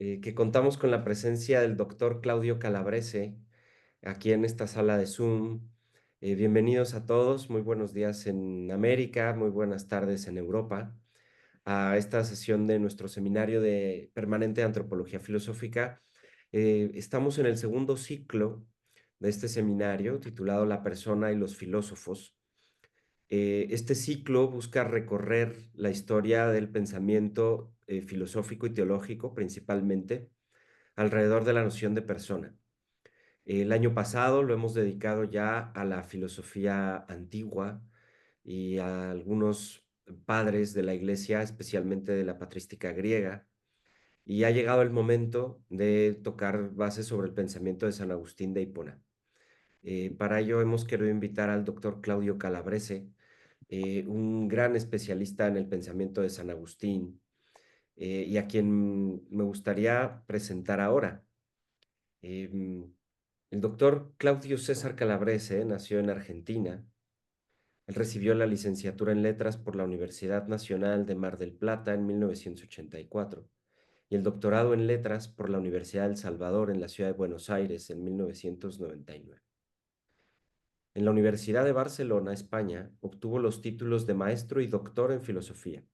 que contamos con la presencia del doctor Claudio Calabrese aquí en esta sala de Zoom. Bienvenidos a todos, muy buenos días en América, muy buenas tardes en Europa, a esta sesión de nuestro seminario de permanente de antropología filosófica. Estamos en el segundo ciclo de este seminario titulado La persona y los filósofos. Este ciclo busca recorrer la historia del pensamiento filosófico y teológico principalmente alrededor de la noción de persona. El año pasado lo hemos dedicado ya a la filosofía antigua y a algunos padres de la iglesia, especialmente de la patrística griega, y ha llegado el momento de tocar bases sobre el pensamiento de San Agustín de Hipona. Para ello hemos querido invitar al doctor Claudio Calabrese, un gran especialista en el pensamiento de San Agustín, y a quien me gustaría presentar ahora. Em, el doctor Claudio César Calabrese nació en Argentina. Él recibió la licenciatura en Letras por la Universidad Nacional de Mar del Plata en 1984 y el doctorado en Letras por la Universidad del Salvador en la ciudad de Buenos Aires en 1999. En la Universidad de Barcelona, España, obtuvo los títulos de maestro y doctor en filosofía.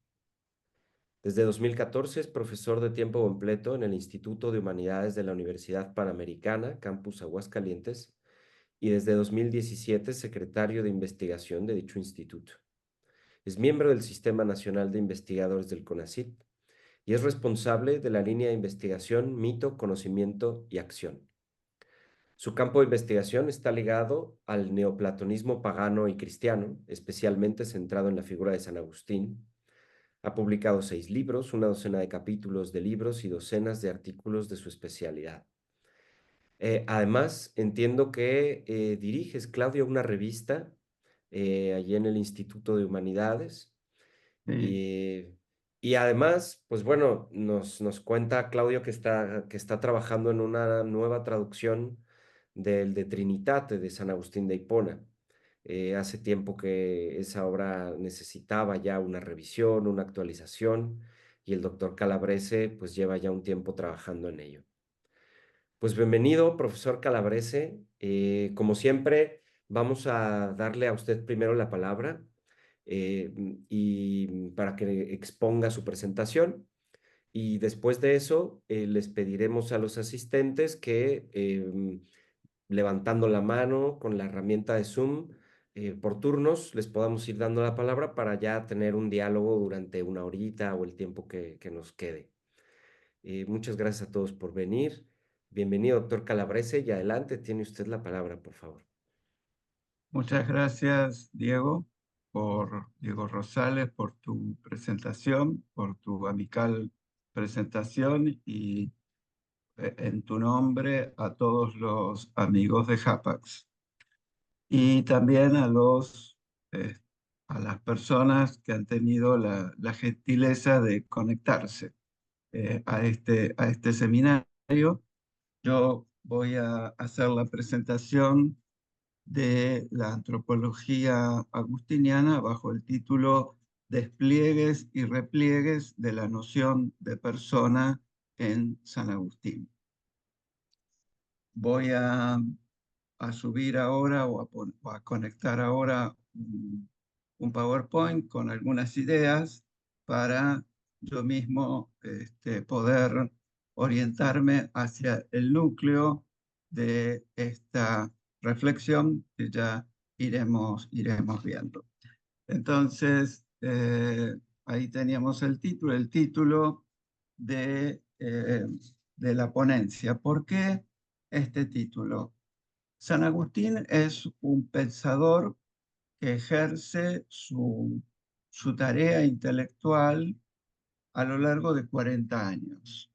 Desde 2014 es profesor de tiempo completo en el Instituto de Humanidades de la Universidad Panamericana, Campus Aguascalientes, y desde 2017 secretario de investigación de dicho instituto. Es miembro del Sistema Nacional de Investigadores del CONACYT y es responsable de la línea de investigación Mito, Conocimiento y Acción. Su campo de investigación está ligado al neoplatonismo pagano y cristiano, especialmente centrado en la figura de San Agustín. Ha publicado 6 libros, una docena de capítulos de libros y docenas de artículos de su especialidad. Además, entiendo que diriges, Claudio, una revista allí en el Instituto de Humanidades. Sí, eh, y además, pues bueno, nos cuenta Claudio que está trabajando en una nueva traducción del De Trinitate de San Agustín de Hipona. Hace tiempo que esa obra necesitaba ya una revisión, una actualización, y el doctor Calabrese pues lleva ya un tiempo trabajando en ello. Pues bienvenido, profesor Calabrese. Como siempre, vamos a darle a usted primero la palabra y para que exponga su presentación. Y después de eso, les pediremos a los asistentes que levantando la mano con la herramienta de Zoom, por turnos, les podamos ir dando la palabra para ya tener un diálogo durante una horita o el tiempo que nos quede. Muchas gracias a todos por venir. Bienvenido, doctor Calabrese, y adelante, tiene usted la palabra, por favor. muchas gracias, Diego Rosales, por tu presentación, por tu amical presentación y en tu nombre a todos los amigos de Japax y también eh, a las personas que han tenido la gentileza de conectarse a este seminario. Yo voy a hacer la presentación de la antropología agustiniana bajo el título Despliegues y repliegues de la noción de persona en San Agustín. Voy a subir ahora o a conectar ahora un PowerPoint con algunas ideas para yo mismo poder orientarme hacia el núcleo de esta reflexión que ya iremos viendo. Entonces, ahí teníamos el título de la ponencia. ¿Por qué este título? San Agustín es un pensador que ejerce su tarea intelectual a lo largo de 40 años.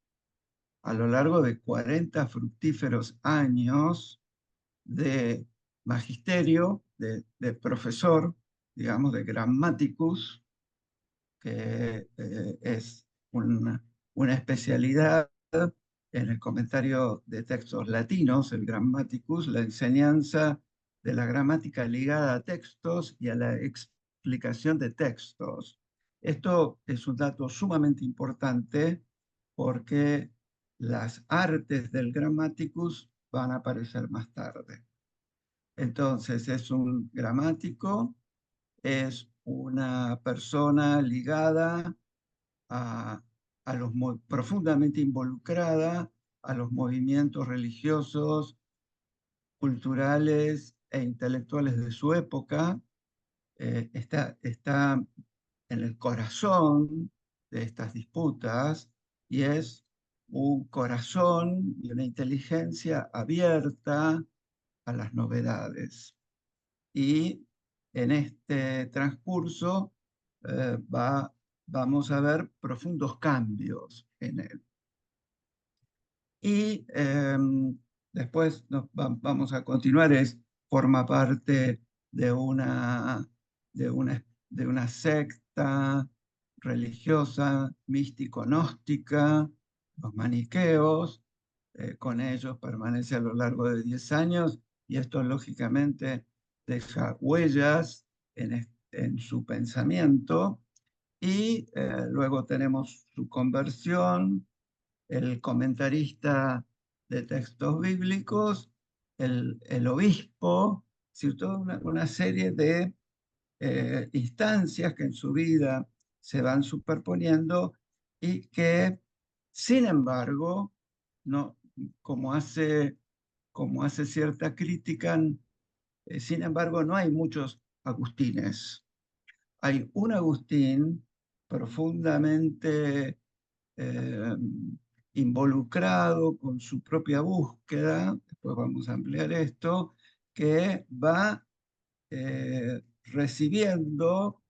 A lo largo de 40 fructíferos años de magisterio, de profesor, digamos, de grammaticus, que es una especialidad en el comentario de textos latinos, el grammaticus, la enseñanza de la gramática ligada a textos y a la explicación de textos. Esto es un dato sumamente importante porque las artes del grammaticus van a aparecer más tarde. Entonces, es un gramático, es una persona ligada a, profundamente involucrada a los movimientos religiosos, culturales e intelectuales de su época. Está en el corazón de estas disputas y es un corazón y una inteligencia abierta a las novedades. Y en este transcurso vamos a ver profundos cambios en él. Y después vamos a continuar, forma parte de de una secta religiosa, místico-gnóstica, los maniqueos. Con ellos permanece a lo largo de 10 años y esto lógicamente deja huellas en su pensamiento. Y luego tenemos su conversión, el comentarista de textos bíblicos, el obispo, es decir, toda una serie de instancias que en su vida se van superponiendo y que, sin embargo, no, como hace, como hace cierta crítica, sin embargo, no hay muchos Agustines. Hay un Agustín profundamente eh, involucrado con su propia búsqueda, después vamos a ampliar esto, que va recibiendo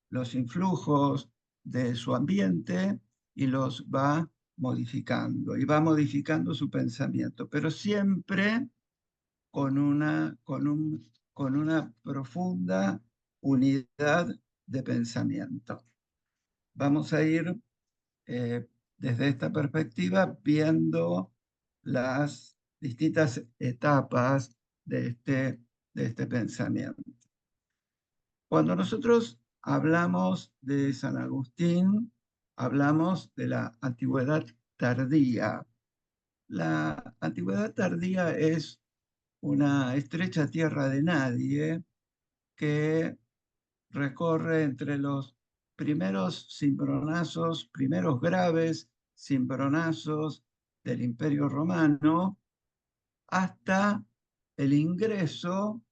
los influjos de su ambiente y los va modificando, y va modificando su pensamiento, pero siempre con una profunda unidad de pensamiento. Vamos a ir desde esta perspectiva viendo las distintas etapas de este pensamiento. Cuando nosotros hablamos de San Agustín, hablamos de la antigüedad tardía. La antigüedad tardía es una estrecha tierra de nadie que recorre entre los primeros cimbronazos, primeros graves cimbronazos del Imperio Romano, hasta el ingreso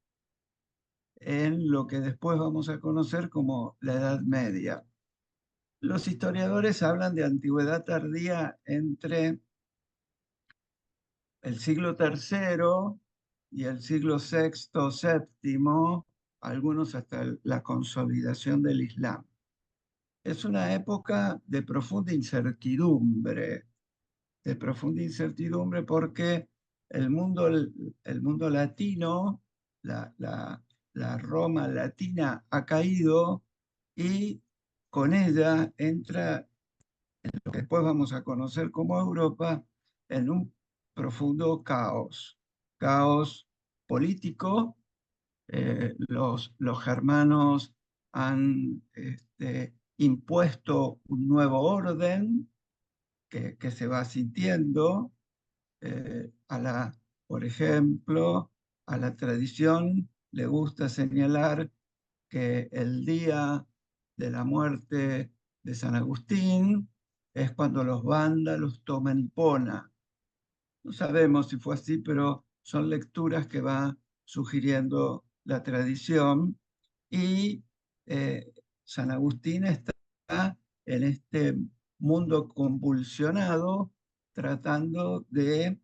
en lo que después vamos a conocer como la Edad Media. Los historiadores hablan de antigüedad tardía entre el siglo III y el siglo VI, VII, algunos hasta la consolidación del Islam. Es una época de profunda incertidumbre porque el mundo latino, la Roma latina ha caído y con ella entra lo que después vamos a conocer como Europa en un profundo caos, caos político. Los germanos han impuesto un nuevo orden que se va sintiendo por ejemplo, a la tradición le gusta señalar que el día de la muerte de San Agustín es cuando los vándalos toman Hipona. No sabemos si fue así, pero son lecturas que va sugiriendo la tradición y eh, San Agustín está en este mundo convulsionado tratando de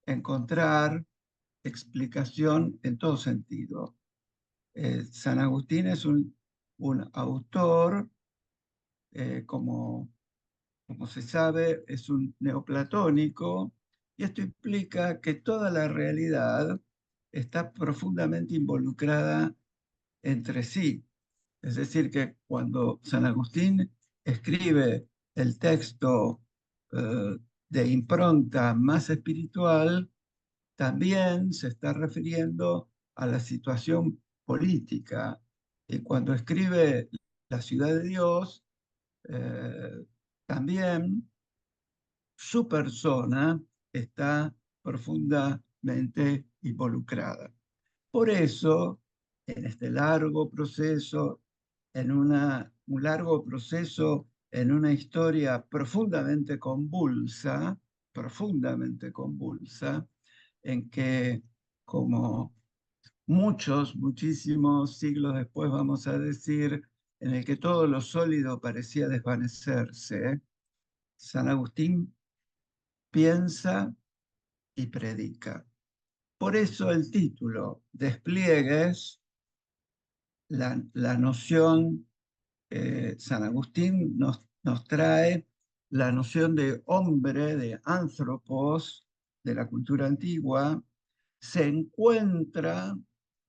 encontrar explicación en todo sentido. San Agustín es un autor, como como se sabe, es un neoplatónico, y esto implica que toda la realidad está profundamente involucrada entre sí. Es decir, que cuando San Agustín escribe el texto de impronta más espiritual, también se está refiriendo a la situación política. Y cuando escribe La ciudad de Dios, también su persona está profundamente involucrada. Por eso, en este largo proceso, un largo proceso en una historia profundamente convulsa, en que, como muchísimos siglos después vamos a decir, en el que todo lo sólido parecía desvanecerse, San Agustín piensa y predica. Por eso el título, Despliegues, la noción, San Agustín nos trae la noción de hombre, de anthropos, de la cultura antigua, se encuentra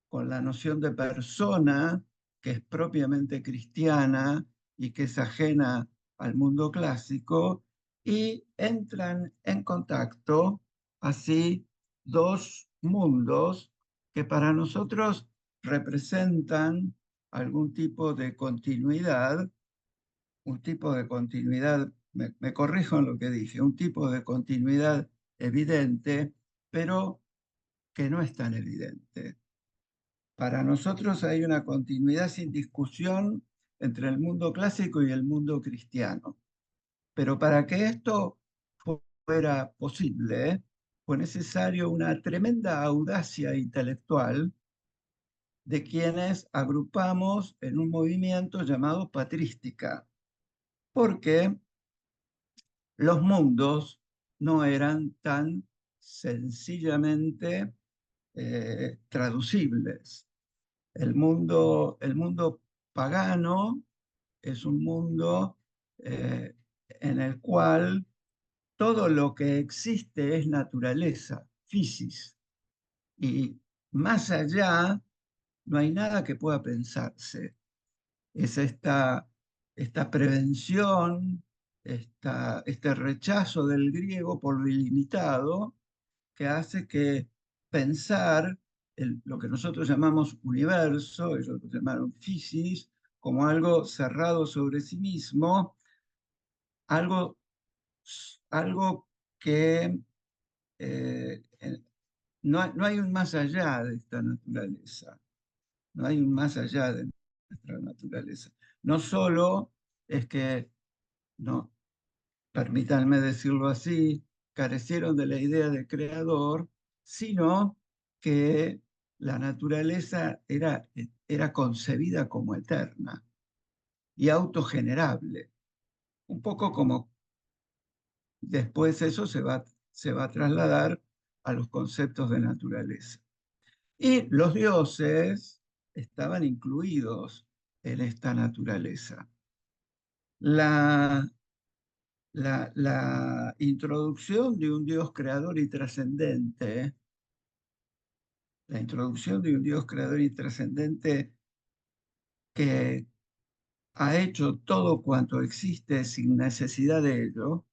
con la noción de persona, que es propiamente cristiana y que es ajena al mundo clásico, y entran en contacto así dos mundos que para nosotros representan algún tipo de continuidad, un tipo de continuidad, me corrijo en lo que dije, un tipo de continuidad evidente, pero que no es tan evidente. Para nosotros hay una continuidad sin discusión entre el mundo clásico y el mundo cristiano. Pero para que esto fuera posible, fue necesario una tremenda audacia intelectual de quienes agrupamos en un movimiento llamado patrística, porque los mundos no eran tan sencillamente traducibles. El mundo pagano es un mundo en el cual todo lo que existe es naturaleza, physis, y más allá no hay nada que pueda pensarse. Es esta prevención, este rechazo del griego por lo ilimitado, que hace que pensar lo que nosotros llamamos universo, ellos lo llamaron physis, como algo cerrado sobre sí mismo, algo, algo que no hay un más allá de esta naturaleza, no hay un más allá de nuestra naturaleza. No solo es que, no, permítanme decirlo así, carecieron de la idea de creador, sino que la naturaleza era concebida como eterna y autogenerable, un poco como después eso se va a trasladar a los conceptos de naturaleza. Y los dioses estaban incluidos en esta naturaleza. La, la introducción de un Dios creador y trascendente, la introducción de un Dios creador y trascendente que ha hecho todo cuanto existe sin necesidad de ello,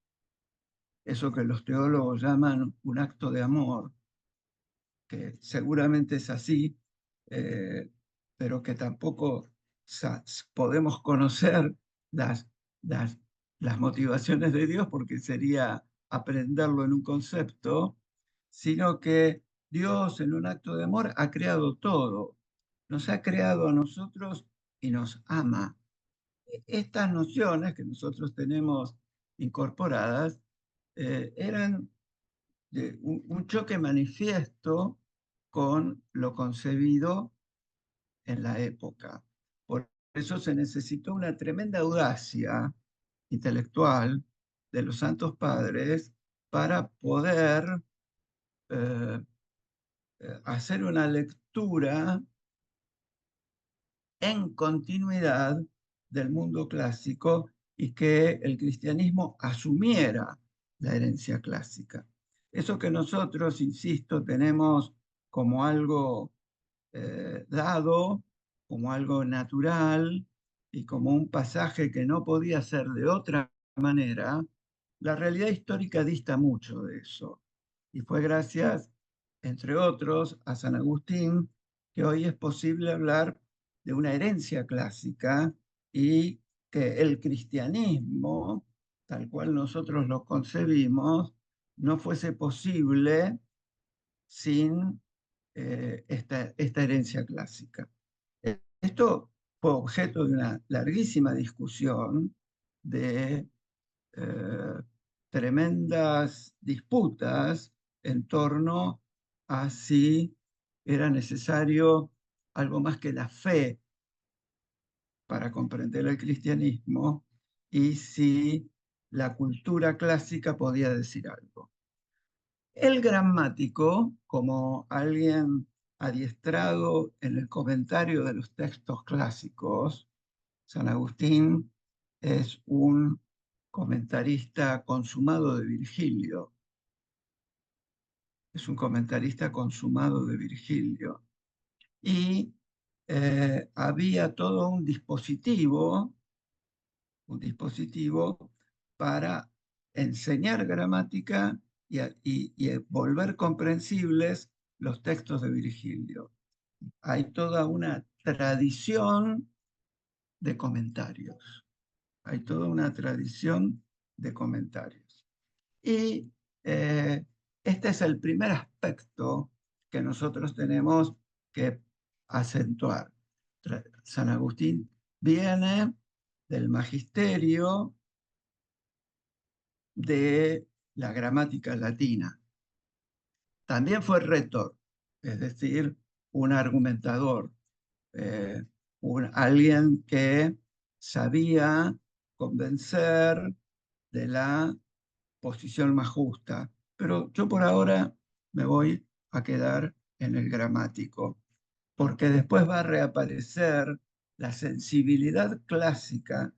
eso que los teólogos llaman un acto de amor, que seguramente es así, eh, pero que tampoco podemos conocer las, las, las motivaciones de Dios porque sería aprenderlo en un concepto, sino que Dios en un acto de amor ha creado todo, nos ha creado a nosotros y nos ama. Estas nociones que nosotros tenemos incorporadas eran de un choque manifiesto con lo concebido en la época. Por eso se necesitó una tremenda audacia intelectual de los santos padres para poder eh, hacer una lectura en continuidad del mundo clásico y que el cristianismo asumiera la herencia clásica. Eso que nosotros, insisto, tenemos como algo dado, como algo natural y como un pasaje que no podía ser de otra manera, la realidad histórica dista mucho de eso. Y fue gracias, entre otros, a San Agustín que hoy es posible hablar de una herencia clásica y que el cristianismo tal cual nosotros lo concebimos, no fuese posible sin esta herencia clásica. Esto fue objeto de una larguísima discusión, de eh, tremendas disputas en torno a si era necesario algo más que la fe para comprender el cristianismo y si la cultura clásica podía decir algo. El gramático, como alguien adiestrado en el comentario de los textos clásicos, San Agustín es un comentarista consumado de Virgilio, es un comentarista consumado de Virgilio. Y había todo un dispositivo para enseñar gramática y volver comprensibles los textos de Virgilio. Hay toda una tradición de comentarios. Hay toda una tradición de comentarios. Y este es el primer aspecto que nosotros tenemos que acentuar. San Agustín viene del magisterio de la gramática latina. También fue retor, es decir, un argumentador, eh, alguien que sabía convencer de la posición más justa. Pero yo por ahora me voy a quedar en el gramático, porque después va a reaparecer la sensibilidad clásica,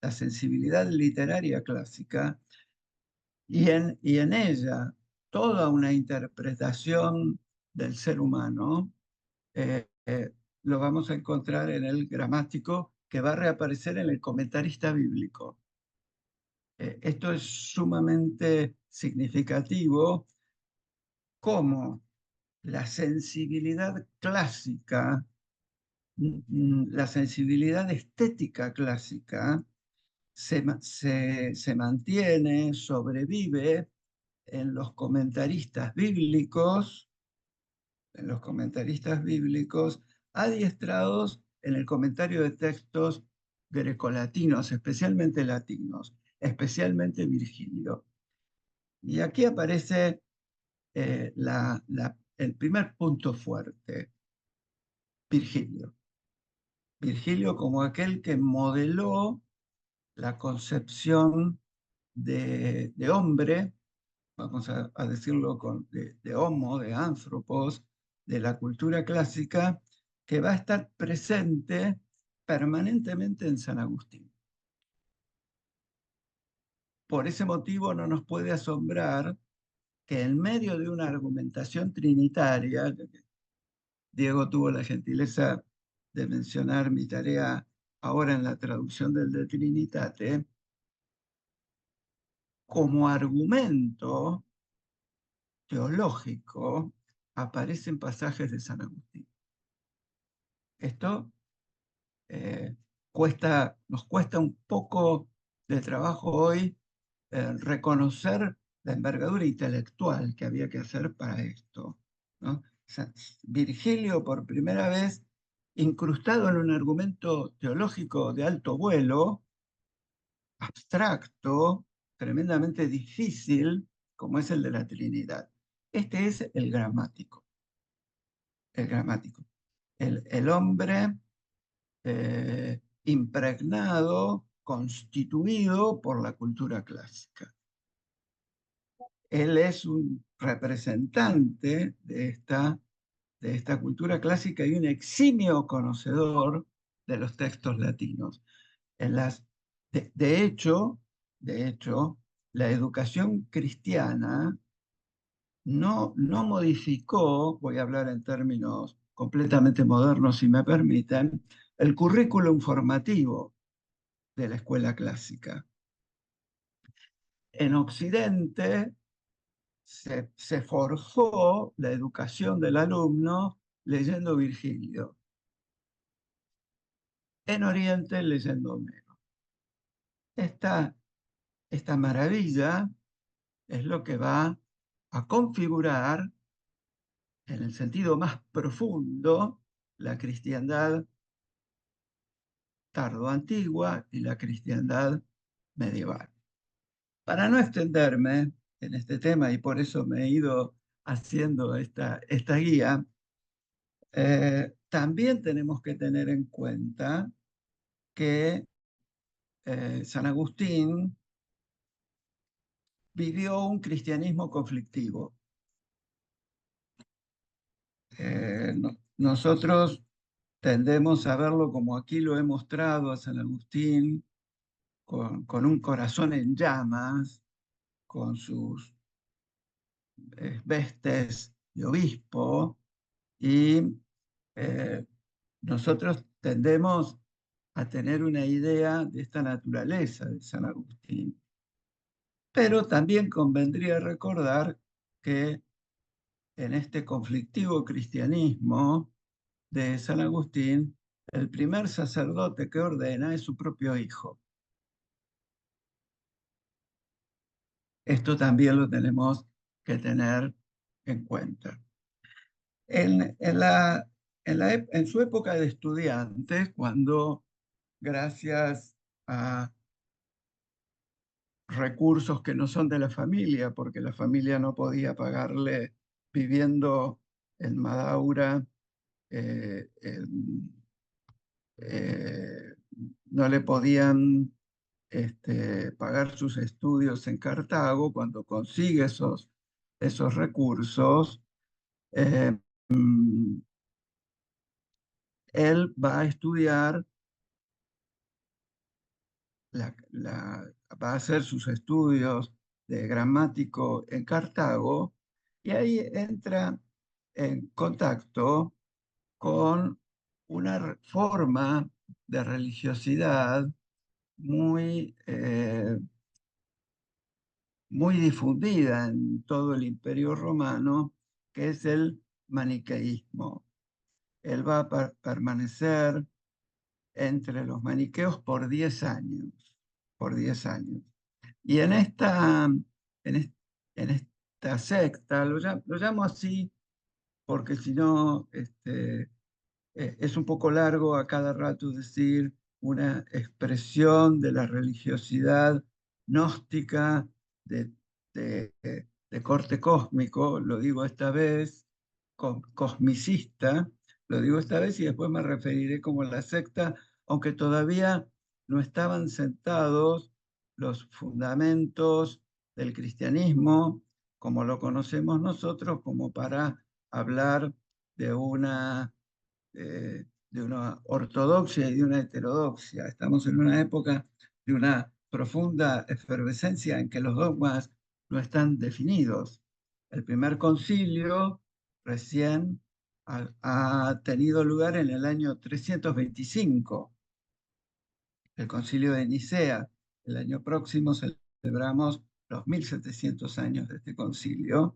la sensibilidad literaria clásica, y en ella toda una interpretación del ser humano, lo vamos a encontrar en el gramático, que va a reaparecer en el comentarista bíblico. Esto es sumamente significativo, como la sensibilidad clásica, la sensibilidad estética clásica, se mantiene, sobrevive en los comentaristas bíblicos adiestrados en el comentario de textos grecolatinos, especialmente latinos, especialmente Virgilio. Y aquí aparece el primer punto fuerte, Virgilio. Virgilio como aquel que modeló la concepción de hombre, vamos a decirlo de homo, de anthropos, de la cultura clásica, que va a estar presente permanentemente en San Agustín. Por ese motivo no nos puede asombrar que en medio de una argumentación trinitaria, Diego tuvo la gentileza de mencionar mi tarea ahora en la traducción del De Trinitate, como argumento teológico aparecen pasajes de San Agustín. Esto eh, nos cuesta un poco de trabajo hoy reconocer la envergadura intelectual que había que hacer para esto, ¿no? O sea, Virgilio, por primera vez, incrustado en un argumento teológico de alto vuelo, abstracto, tremendamente difícil, como es el de la Trinidad. Este es el gramático. El gramático. El hombre impregnado, constituido por la cultura clásica. Él es un representante de esta cultura clásica y un eximio conocedor de los textos latinos. En las, de hecho, la educación cristiana no modificó, voy a hablar en términos completamente modernos, si me permiten, el currículum formativo de la escuela clásica. En Occidente se forjó la educación del alumno leyendo Virgilio. En Oriente leyendo Homero. Esta esta maravilla es lo que va a configurar, en el sentido más profundo, la cristiandad tardoantigua y la cristiandad medieval. Para no extenderme en este tema, y por eso me he ido haciendo esta guía, también tenemos que tener en cuenta que San Agustín vivió un cristianismo conflictivo. Nosotros tendemos a verlo como aquí lo he mostrado a San Agustín, con un corazón en llamas, con sus vestes de obispo, y eh, nosotros tendemos a tener una idea de esta naturaleza de San Agustín. Pero también convendría recordar que en este conflictivo cristianismo de San Agustín, el primer sacerdote que ordena es su propio hijo. Esto también lo tenemos que tener en cuenta. En su época de estudiante, cuando gracias a recursos que no son de la familia, porque la familia no podía pagarle viviendo en Madaura, eh, eh, no le podían pagar sus estudios en Cartago. Cuando consigue esos recursos, eh, mm, él va a estudiar, va a hacer sus estudios de gramático en Cartago, y ahí entra en contacto con una forma de religiosidad muy, muy difundida en todo el Imperio Romano, que es el maniqueísmo. Él va a permanecer entre los maniqueos por 10 años, por 10 años. Y en esta secta, lo llamo así porque si no, es un poco largo a cada rato decir una expresión de la religiosidad gnóstica de, de corte cósmico, lo digo esta vez, cosmicista, lo digo esta vez y después me referiré como la secta, aunque todavía no estaban sentados los fundamentos del cristianismo, como lo conocemos nosotros, como para hablar de una ortodoxia y de una heterodoxia. Estamos en una época de una profunda efervescencia en que los dogmas no están definidos. El primer concilio recién ha tenido lugar en el año 325, el concilio de Nicea. El año próximo celebramos los 1700 años de este concilio.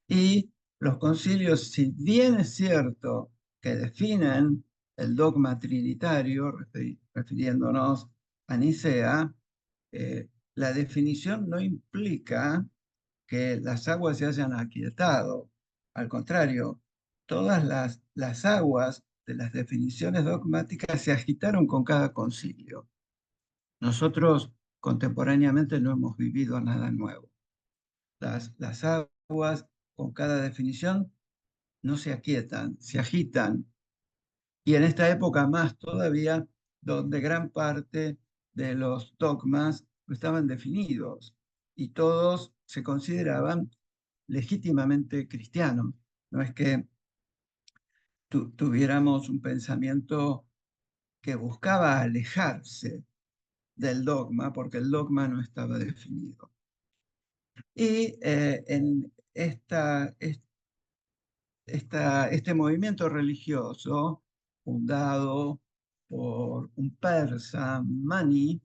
Y los concilios, si bien es cierto que definen el dogma trinitario, refiriéndonos a Nicea, la definición no implica que las aguas se hayan aquietado. Al contrario, todas las aguas de las definiciones dogmáticas se agitaron con cada concilio. Nosotros contemporáneamente no hemos vivido nada nuevo. Las aguas con cada definición no se aquietan, se agitan. Y en esta época más todavía, donde gran parte de los dogmas no estaban definidos y todos se consideraban legítimamente cristianos. No es que tuviéramos un pensamiento que buscaba alejarse del dogma, porque el dogma no estaba definido. Y en este movimiento religioso, fundado por un persa, Mani,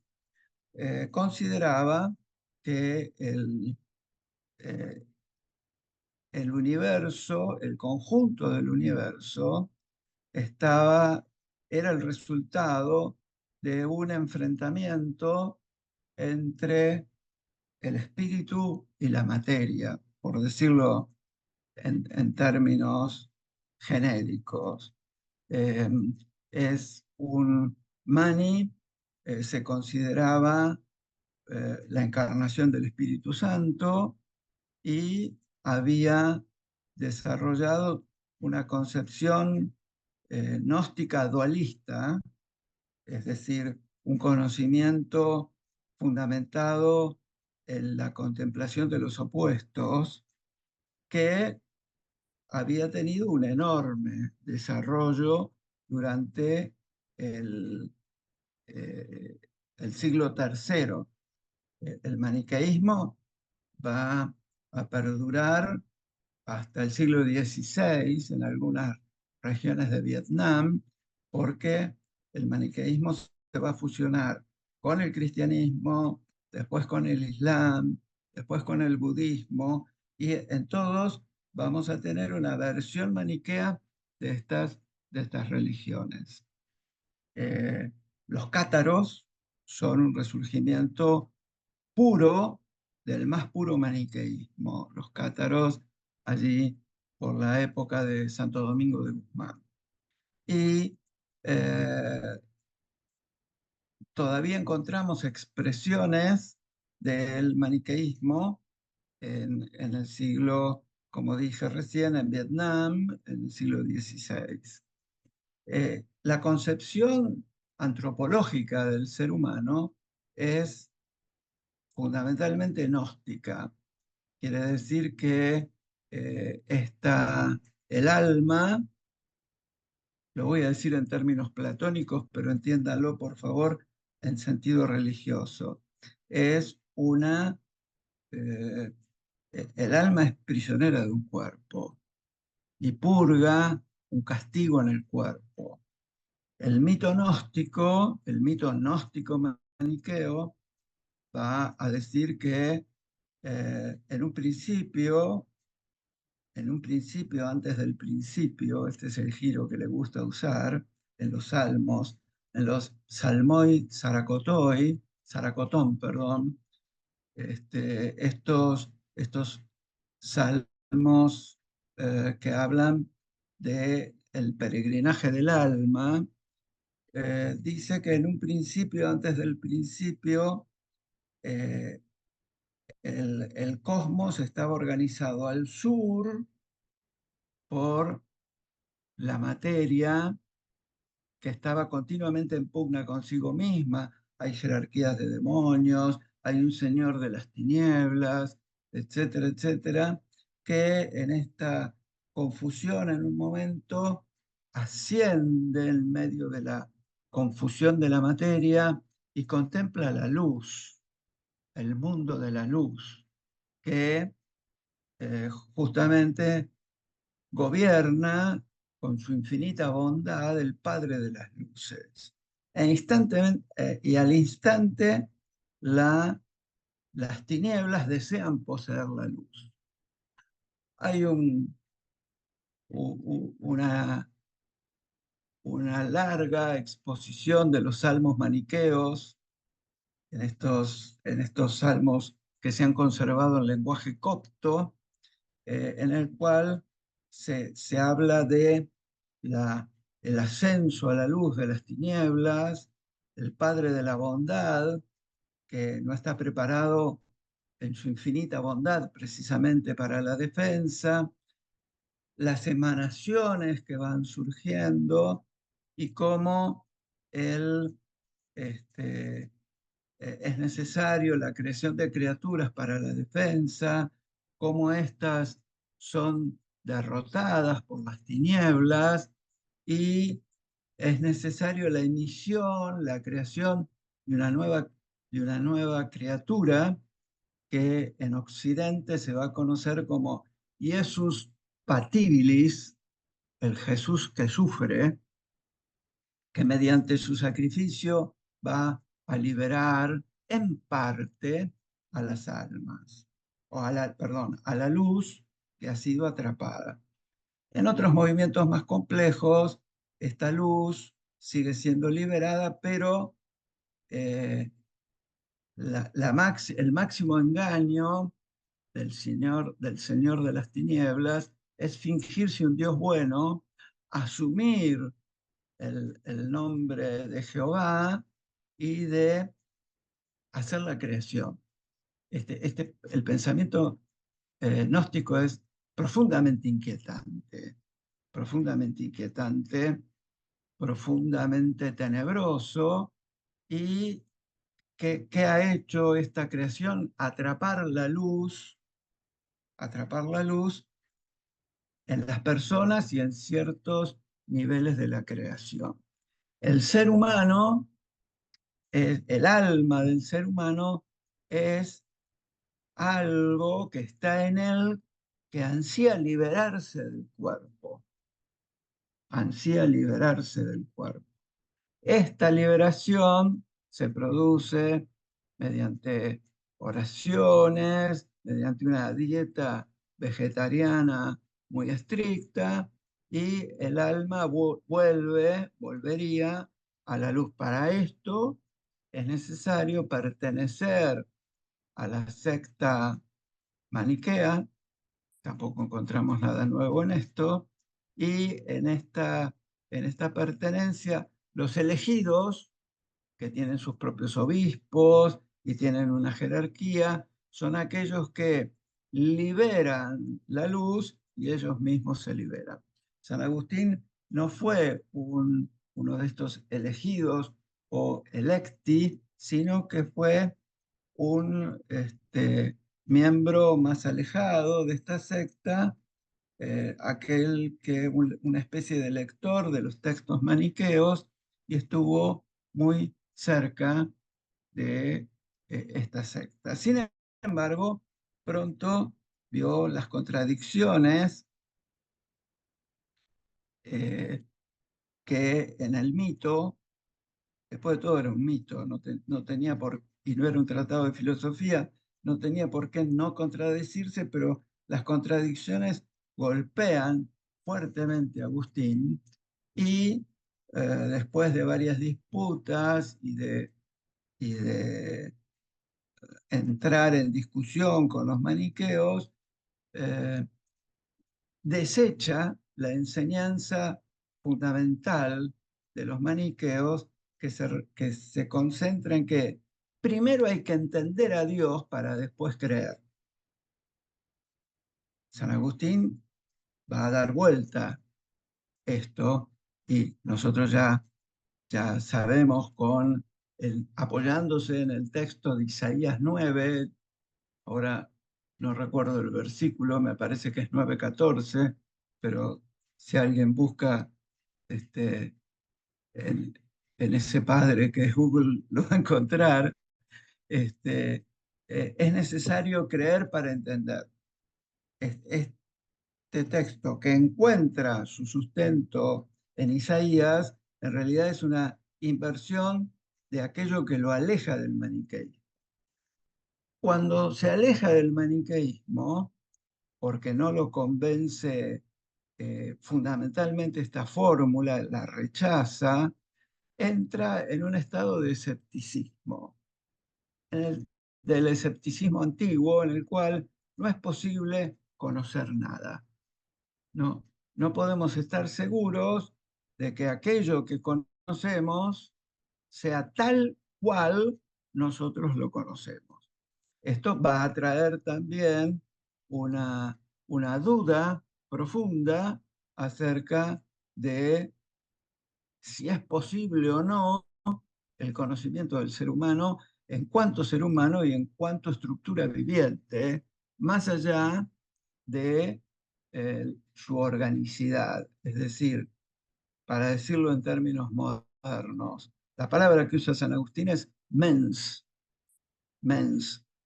consideraba que eh, el universo, el conjunto del universo, era el resultado de un enfrentamiento entre el espíritu y la materia, por decirlo en términos genéricos. Eh, es un Mani, se consideraba la encarnación del Espíritu Santo y había desarrollado una concepción gnóstica dualista, es decir, un conocimiento fundamentado en la contemplación de los opuestos, que había tenido un enorme desarrollo durante el, eh, el siglo III. El maniqueísmo va a perdurar hasta el siglo XVI en algunas regiones de Vietnam, porque el maniqueísmo se va a fusionar con el cristianismo, después con el islam, después con el budismo, y en todos vamos a tener una versión maniquea de estas religiones. Eh, los cátaros son un resurgimiento puro del más puro maniqueísmo, los cátaros allí por la época de Santo Domingo de Guzmán. Y todavía encontramos expresiones del maniqueísmo en el siglo, como dije recién, en Vietnam, en el siglo XVI. La concepción antropológica del ser humano es fundamentalmente gnóstica. Quiere decir que el alma, lo voy a decir en términos platónicos, pero entiéndanlo por favor en sentido religioso, es eh, el alma es prisionera de un cuerpo y purga un castigo en el cuerpo. El mito gnóstico maniqueo, va a decir que en un principio, antes del principio, este es el giro que le gusta usar en los salmos, en los salmoi saracotoi, saracotón, perdón, estos salmos que hablan del peregrinaje del alma, dice que en un principio, antes del principio, eh, el cosmos estaba organizado al sur por la materia que estaba continuamente en pugna consigo misma. Hay jerarquías de demonios, hay un señor de las tinieblas, etcétera, etcétera, que en esta confusión en un momento asciende en medio de la confusión de la materia y contempla la luz, el mundo de la luz, que justamente gobierna con su infinita bondad el Padre de las Luces. Y al instante las tinieblas desean poseer la luz. Hay una, una larga exposición de los salmos maniqueos en estos salmos que se han conservado en lenguaje copto, en el cual se habla de el ascenso a la luz de las tinieblas, el Padre de la bondad, que no está preparado en su infinita bondad precisamente para la defensa, las emanaciones que van surgiendo y cómo él este, es necesario la creación de criaturas para la defensa, cómo éstas son derrotadas por las tinieblas y es necesario la emisión, la creación de una nueva criatura que en Occidente se va a conocer como Jesus Patibilis, el Jesús que sufre, que mediante su sacrificio va a liberar en parte a las almas, perdón, a la luz que ha sido atrapada. En otros movimientos más complejos, esta luz sigue siendo liberada, pero eh, el máximo engaño del señor de las tinieblas es fingirse un Dios bueno, asumir el nombre de Jehová y de hacer la creación. El pensamiento gnóstico es profundamente inquietante, profundamente inquietante, profundamente tenebroso. ¿Y qué ha hecho esta creación? Atrapar la luz en las personas y en ciertos niveles de la creación. El ser humano, el alma del ser humano es algo que está en él que ansía liberarse del cuerpo, ansía liberarse del cuerpo. Esta liberación se produce mediante oraciones, mediante una dieta vegetariana muy estricta, y el alma volvería a la luz. Para esto es necesario pertenecer a la secta maniquea, tampoco encontramos nada nuevo en esto, y en esta pertenencia, los elegidos, que tienen sus propios obispos y tienen una jerarquía, son aquellos que liberan la luz y ellos mismos se liberan. San Agustín no fue uno de estos elegidos o electi, sino que fue un miembro más alejado de esta secta, aquel que una especie de lector de los textos maniqueos, y estuvo muy cerca de esta secta. Sin embargo, pronto vio las contradicciones eh, que en el mito, después de todo era un mito, no tenía y no era un tratado de filosofía, no tenía por qué no contradecirse, pero las contradicciones golpean fuertemente a Agustín, y después de varias disputas y de entrar en discusión con los maniqueos, eh, desecha la enseñanza fundamental de los maniqueos, que se concentra en que primero hay que entender a Dios para después creer. San Agustín va a dar vuelta esto, y nosotros ya sabemos, apoyándose en el texto de Isaías 9, ahora no recuerdo el versículo, me parece que es 9:14, pero si alguien busca este, en ese padre que es Google, lo va a encontrar. Es necesario creer para entender. Este texto, que encuentra su sustento en Isaías, en realidad es una inversión de aquello que lo aleja del maniqueísmo. Cuando se aleja del maniqueísmo, porque no lo convence fundamentalmente esta fórmula, la rechaza, entra en un estado de escepticismo, del escepticismo antiguo, en el cual no es posible conocer nada. No, no podemos estar seguros de que aquello que conocemos sea tal cual nosotros lo conocemos. Esto va a traer también una duda profunda acerca de si es posible o no el conocimiento del ser humano en cuanto ser humano y en cuanto estructura viviente, más allá de su organicidad. Es decir, para decirlo en términos modernos, la palabra que usa San Agustín es mens,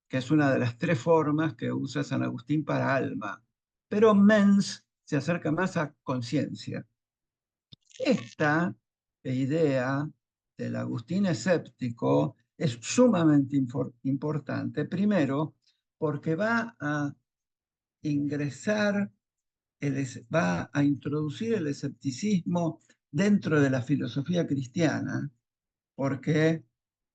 que es una de las tres formas que usa San Agustín para alma. Pero mens se acerca más a conciencia. Esta idea del Agustín escéptico es sumamente importante, primero porque va a ingresar, va a introducir el escepticismo dentro de la filosofía cristiana, porque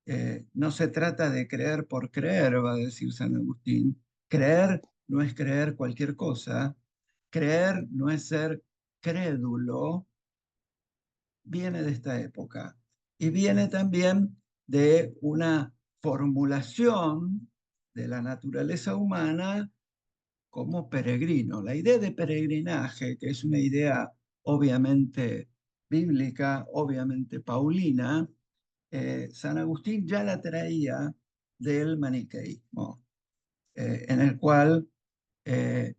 No se trata de creer por creer, va a decir San Agustín. Creer no es creer cualquier cosa. Creer no es ser crédulo. Viene de esta época. Y viene también de una formulación de la naturaleza humana como peregrino. La idea de peregrinaje, que es una idea obviamente bíblica, obviamente paulina, San Agustín ya la traía del maniqueísmo, en el cual eh,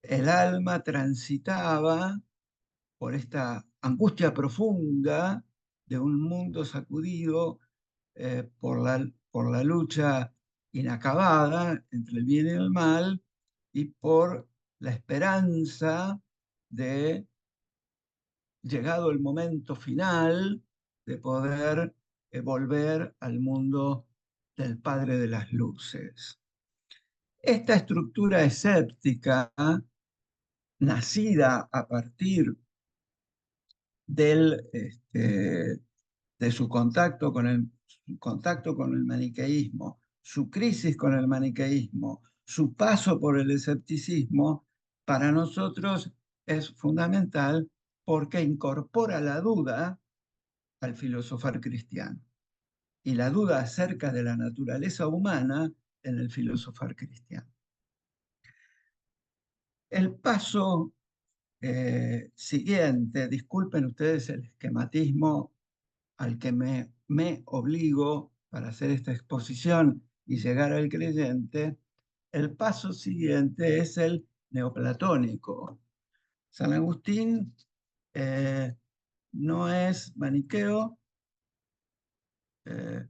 el alma transitaba por esta angustia profunda de un mundo sacudido por la lucha inacabada entre el bien y el mal y por la esperanza de, llegado el momento final, de poder volver al mundo del Padre de las Luces. Esta estructura escéptica, nacida a partir del, de su contacto con el maniqueísmo, su crisis con el maniqueísmo, su paso por el escepticismo, para nosotros es fundamental porque incorpora la duda al filosofar cristiano y la duda acerca de la naturaleza humana en el filosofar cristiano. El paso siguiente, disculpen ustedes el esquematismo al que me obligo para hacer esta exposición y llegar al creyente, el paso siguiente es el neoplatónico. San Agustín eh, no es maniqueo, eh,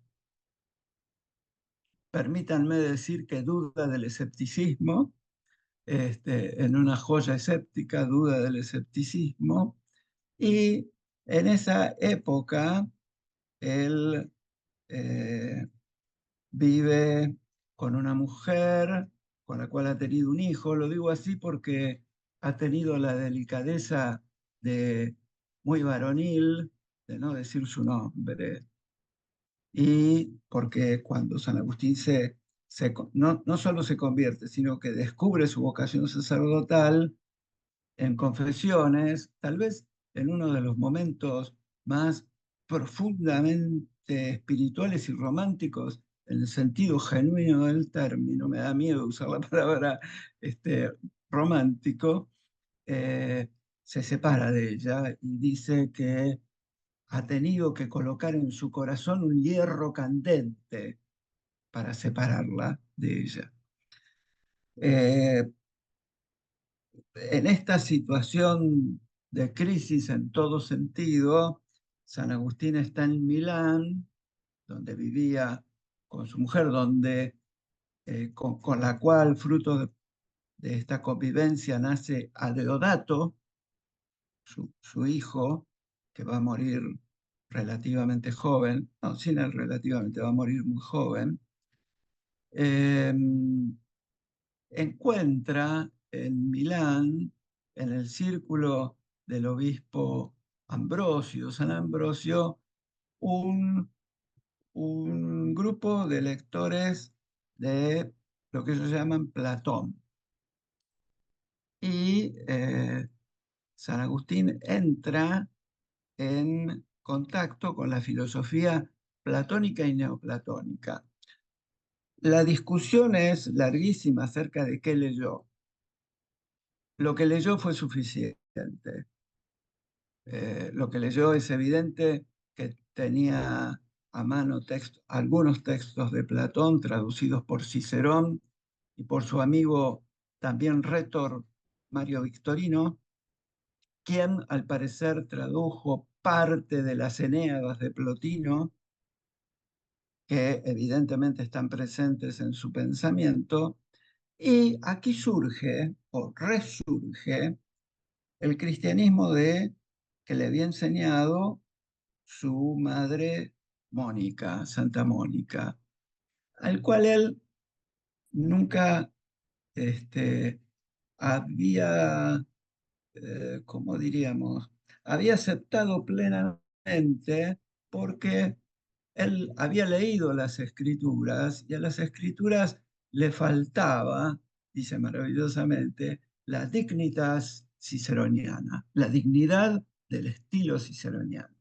permítanme decir que duda del escepticismo, en una joya escéptica, duda del escepticismo, y en esa época él eh, vive con una mujer con la cual ha tenido un hijo. Lo digo así porque ha tenido la delicadeza de muy varonil, de no decir su nombre. Y porque cuando San Agustín no solo se convierte, sino que descubre su vocación sacerdotal, en Confesiones, tal vez en uno de los momentos más profundamente espirituales y románticos, en el sentido genuino del término, me da miedo usar la palabra romántico, eh, se separa de ella y dice que ha tenido que colocar en su corazón un hierro candente para separarla de ella. Eh, en esta situación de crisis en todo sentido, San Agustín está en Milán, donde vivía con su mujer, con la cual, fruto de esta convivencia, nace Adeodato, su hijo, que va a morir relativamente joven, no, sin el relativamente, va a morir muy joven. Eh, Encuentra en Milán, en el círculo del obispo Ambrosio, San Ambrosio, un, un grupo de lectores de lo que ellos llaman Platón. Y San Agustín entra en contacto con la filosofía platónica y neoplatónica. La discusión es larguísima acerca de qué leyó. Lo que leyó fue suficiente. Lo que leyó es evidente que tenía a mano algunos textos de Platón traducidos por Cicerón y por su amigo también rétor Mario Victorino, quien al parecer tradujo parte de las Eneadas de Plotino, que evidentemente están presentes en su pensamiento, y aquí surge o resurge el cristianismo que le había enseñado su madre Mónica, Santa Mónica, al cual él nunca este, había, ¿cómo diríamos? Había aceptado plenamente porque Él había leído las escrituras y a las escrituras le faltaba, dice maravillosamente, la dignitas ciceroniana, la dignidad del estilo ciceroniano.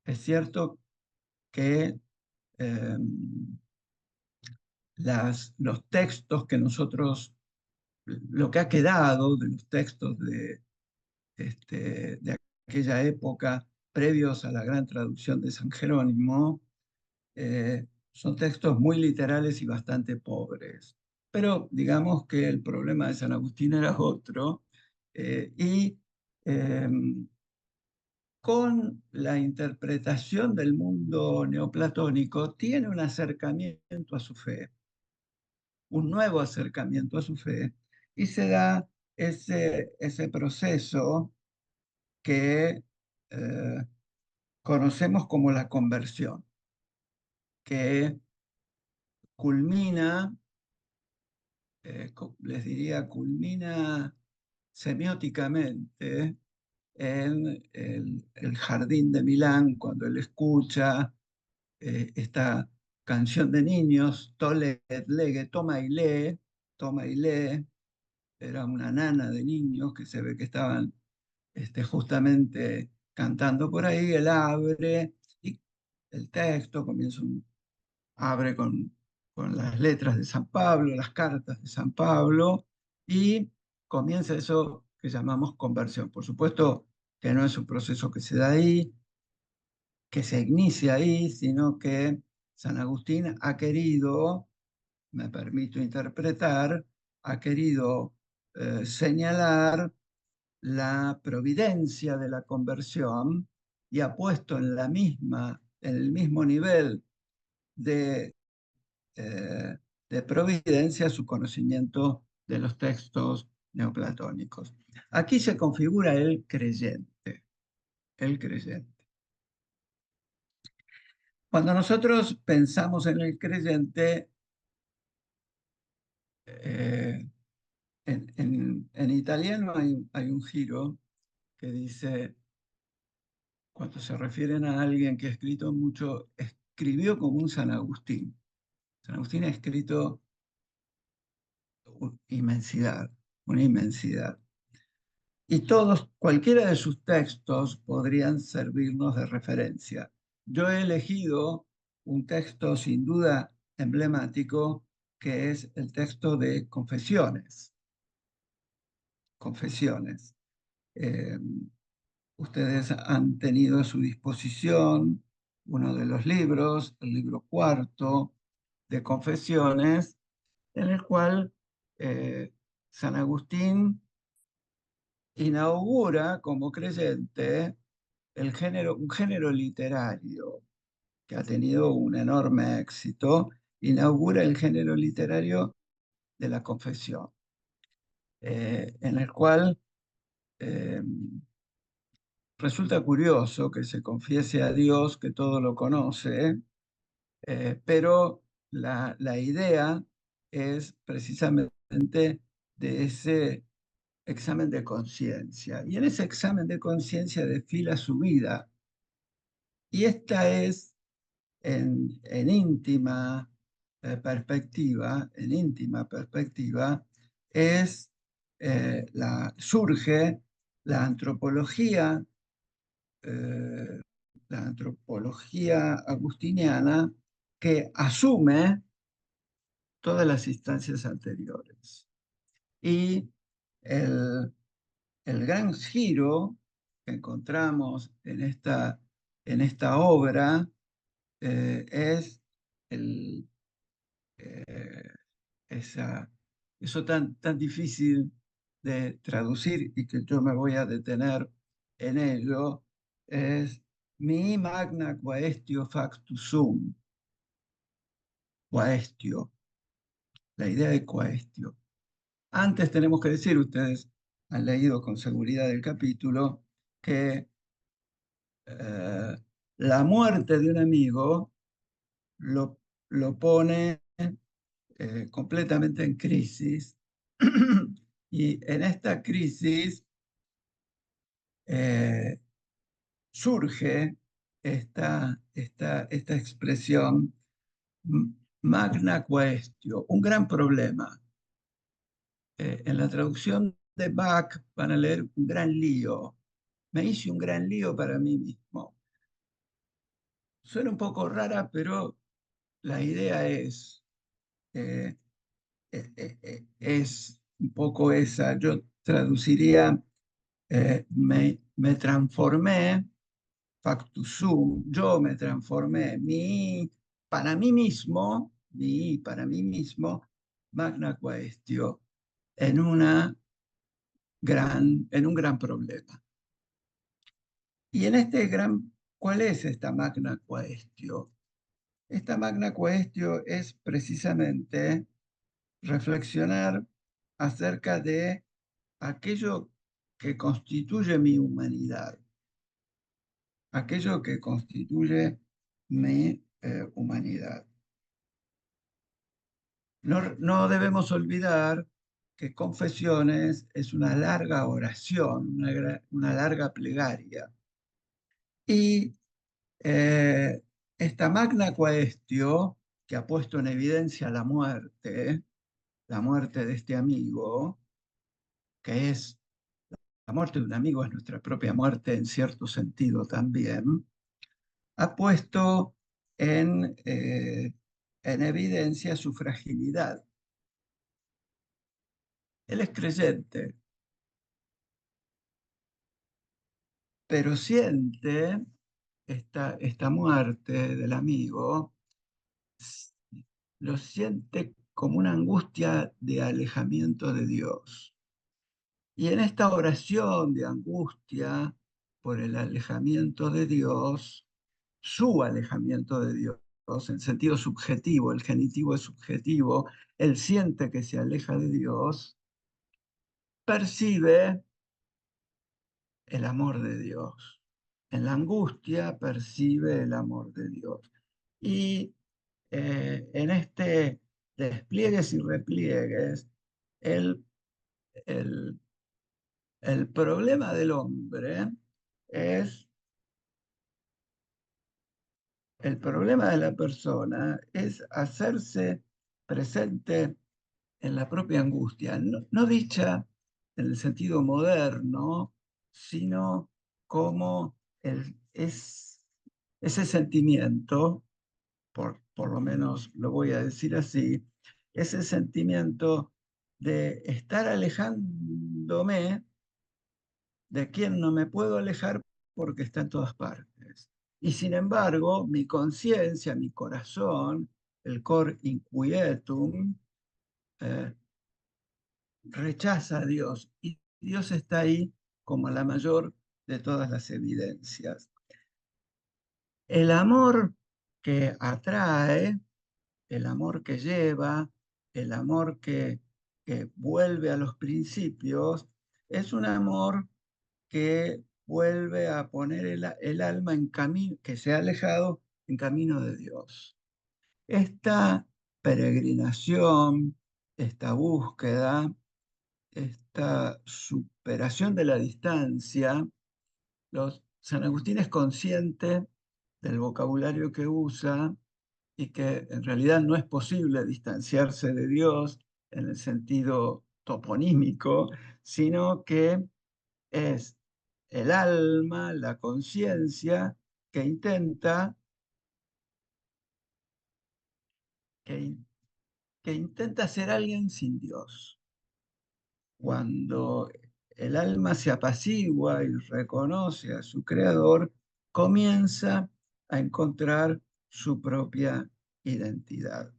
Es cierto que eh, los textos que nosotros, lo que ha quedado de los textos de aquella época, previos a la gran traducción de San Jerónimo, son textos muy literales y bastante pobres. Pero digamos que el problema de San Agustín era otro, y eh, con la interpretación del mundo neoplatónico tiene un acercamiento a su fe, un nuevo acercamiento a su fe, y se da ese proceso que eh, conocemos como la conversión, que culmina, les diría, culmina semióticamente en el jardín de Milán, cuando él escucha esta canción de niños, Tole et lege, toma y lee, era una nana de niños que se ve que estaban justamente cantando por ahí. Él abre y el texto comienza abre con las letras de San Pablo, las cartas de San Pablo, y comienza eso que llamamos conversión. Por supuesto que no es un proceso que se da ahí, que se inicia ahí, sino que San Agustín ha querido, me permito interpretar, ha querido señalar la providencia de la conversión y ha puesto en el mismo nivel de, eh, de providencia su conocimiento de los textos neoplatónicos. Aquí se configura el creyente, el creyente. Cuando nosotros pensamos en el creyente, eh, en italiano hay un giro que dice, cuando se refieren a alguien que ha escrito mucho, escribió como un San Agustín. San Agustín ha escrito inmensidad, una inmensidad. Y cualquiera de sus textos podrían servirnos de referencia. Yo he elegido un texto sin duda emblemático, que es el texto de Confesiones. Confesiones. Eh, Ustedes han tenido a su disposición uno de los libros, el libro cuarto de Confesiones, en el cual San Agustín inaugura como creyente un género literario que ha tenido un enorme éxito, inaugura el género literario de la confesión, en el cual eh, resulta curioso que se confiese a Dios que todo lo conoce, pero la idea es precisamente de ese examen de conciencia. Y en ese examen de conciencia desfila su vida. Y esta es en íntima perspectiva, es, surge la antropología, eh, la antropología agustiniana, que asume todas las instancias anteriores. Y el, el gran giro que encontramos en esta obra es el, eh, eso tan difícil de traducir y que yo me voy a detener en ello, es mi magna quaestio factus sum, quaestio, la idea de quaestio. Antes tenemos que decir, ustedes han leído con seguridad el capítulo, que eh, la muerte de un amigo lo, lo pone completamente en crisis. Y en esta crisis eh, surge esta expresión magna quaestio, un gran problema. En la traducción de Bach van a leer un gran lío. Me hice un gran lío para mí mismo. Suena un poco rara, pero la idea eh, es un poco esa. Yo traduciría, me transformé, factus sum, yo me transformé, para mí mismo, magna quaestio, en un gran problema. Y en este gran, ¿cuál es esta magna quaestio? Esta magna quaestio es precisamente reflexionar acerca de aquello que constituye mi humanidad, aquello que constituye mi humanidad. No debemos olvidar que confesiones es una larga oración, una larga plegaria. Y esta magna quaestio, que ha puesto en evidencia la muerte de este amigo, que es la muerte de un amigo, es nuestra propia muerte en cierto sentido también, ha puesto en evidencia su fragilidad. Él es creyente, pero siente esta muerte del amigo, lo siente como una angustia de alejamiento de Dios. Y en esta oración de angustia por el alejamiento de Dios, su alejamiento de Dios, en sentido subjetivo, el genitivo es subjetivo, él siente que se aleja de Dios, percibe el amor de Dios. En la angustia percibe el amor de Dios. Y en este despliegues y repliegues, el, el, el problema del hombre es, el problema de la persona es hacerse presente en la propia angustia, no dicha en el sentido moderno, sino como ese sentimiento, por lo menos lo voy a decir así, ese sentimiento de estar alejándome de quien no me puedo alejar porque está en todas partes. Y sin embargo, mi conciencia, mi corazón, el cor inquietum, eh, rechaza a Dios y Dios está ahí como la mayor de todas las evidencias. El amor que atrae, el amor que lleva, el amor que vuelve a los principios, es un amor que vuelve a poner el alma en camino, que se ha alejado en camino de Dios. Esta peregrinación, esta búsqueda, esta superación de la distancia, San Agustín es consciente del vocabulario que usa y que en realidad no es posible distanciarse de Dios en el sentido toponímico, sino que es el alma, la conciencia que que, que intenta ser alguien sin Dios. Cuando el alma se apacigua y reconoce a su creador, comienza a encontrar su propia identidad.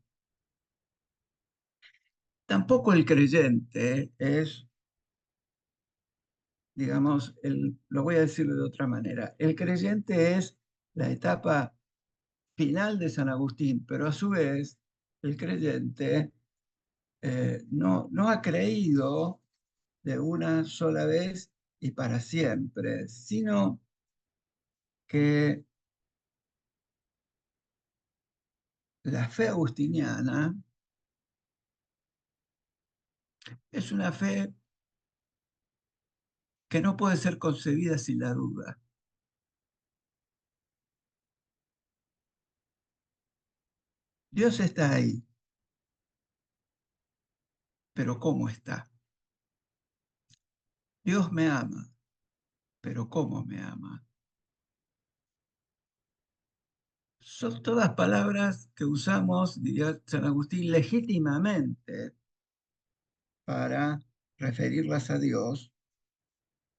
Tampoco el creyente es, digamos, lo voy a decir de otra manera, el creyente es la etapa final de San Agustín, pero a su vez el creyente no ha creído de una sola vez y para siempre, sino que la fe agustiniana es una fe que no puede ser concebida sin la duda. Dios está ahí, pero ¿cómo está? Dios me ama, pero ¿cómo me ama? Son todas palabras que usamos, diría San Agustín, legítimamente para referirlas a Dios,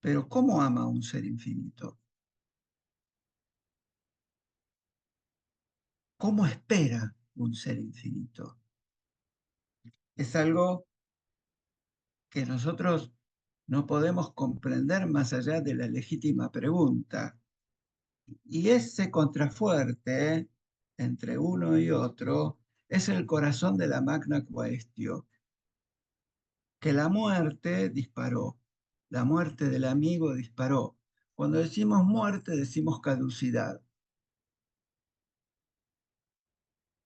pero ¿cómo ama a un ser infinito? ¿Cómo espera un ser infinito? Es algo que nosotros no podemos comprender más allá de la legítima pregunta. Y ese contrafuerte entre uno y otro es el corazón de la Magna Quaestio, que la muerte disparó, la muerte del amigo disparó. Cuando decimos muerte, decimos caducidad.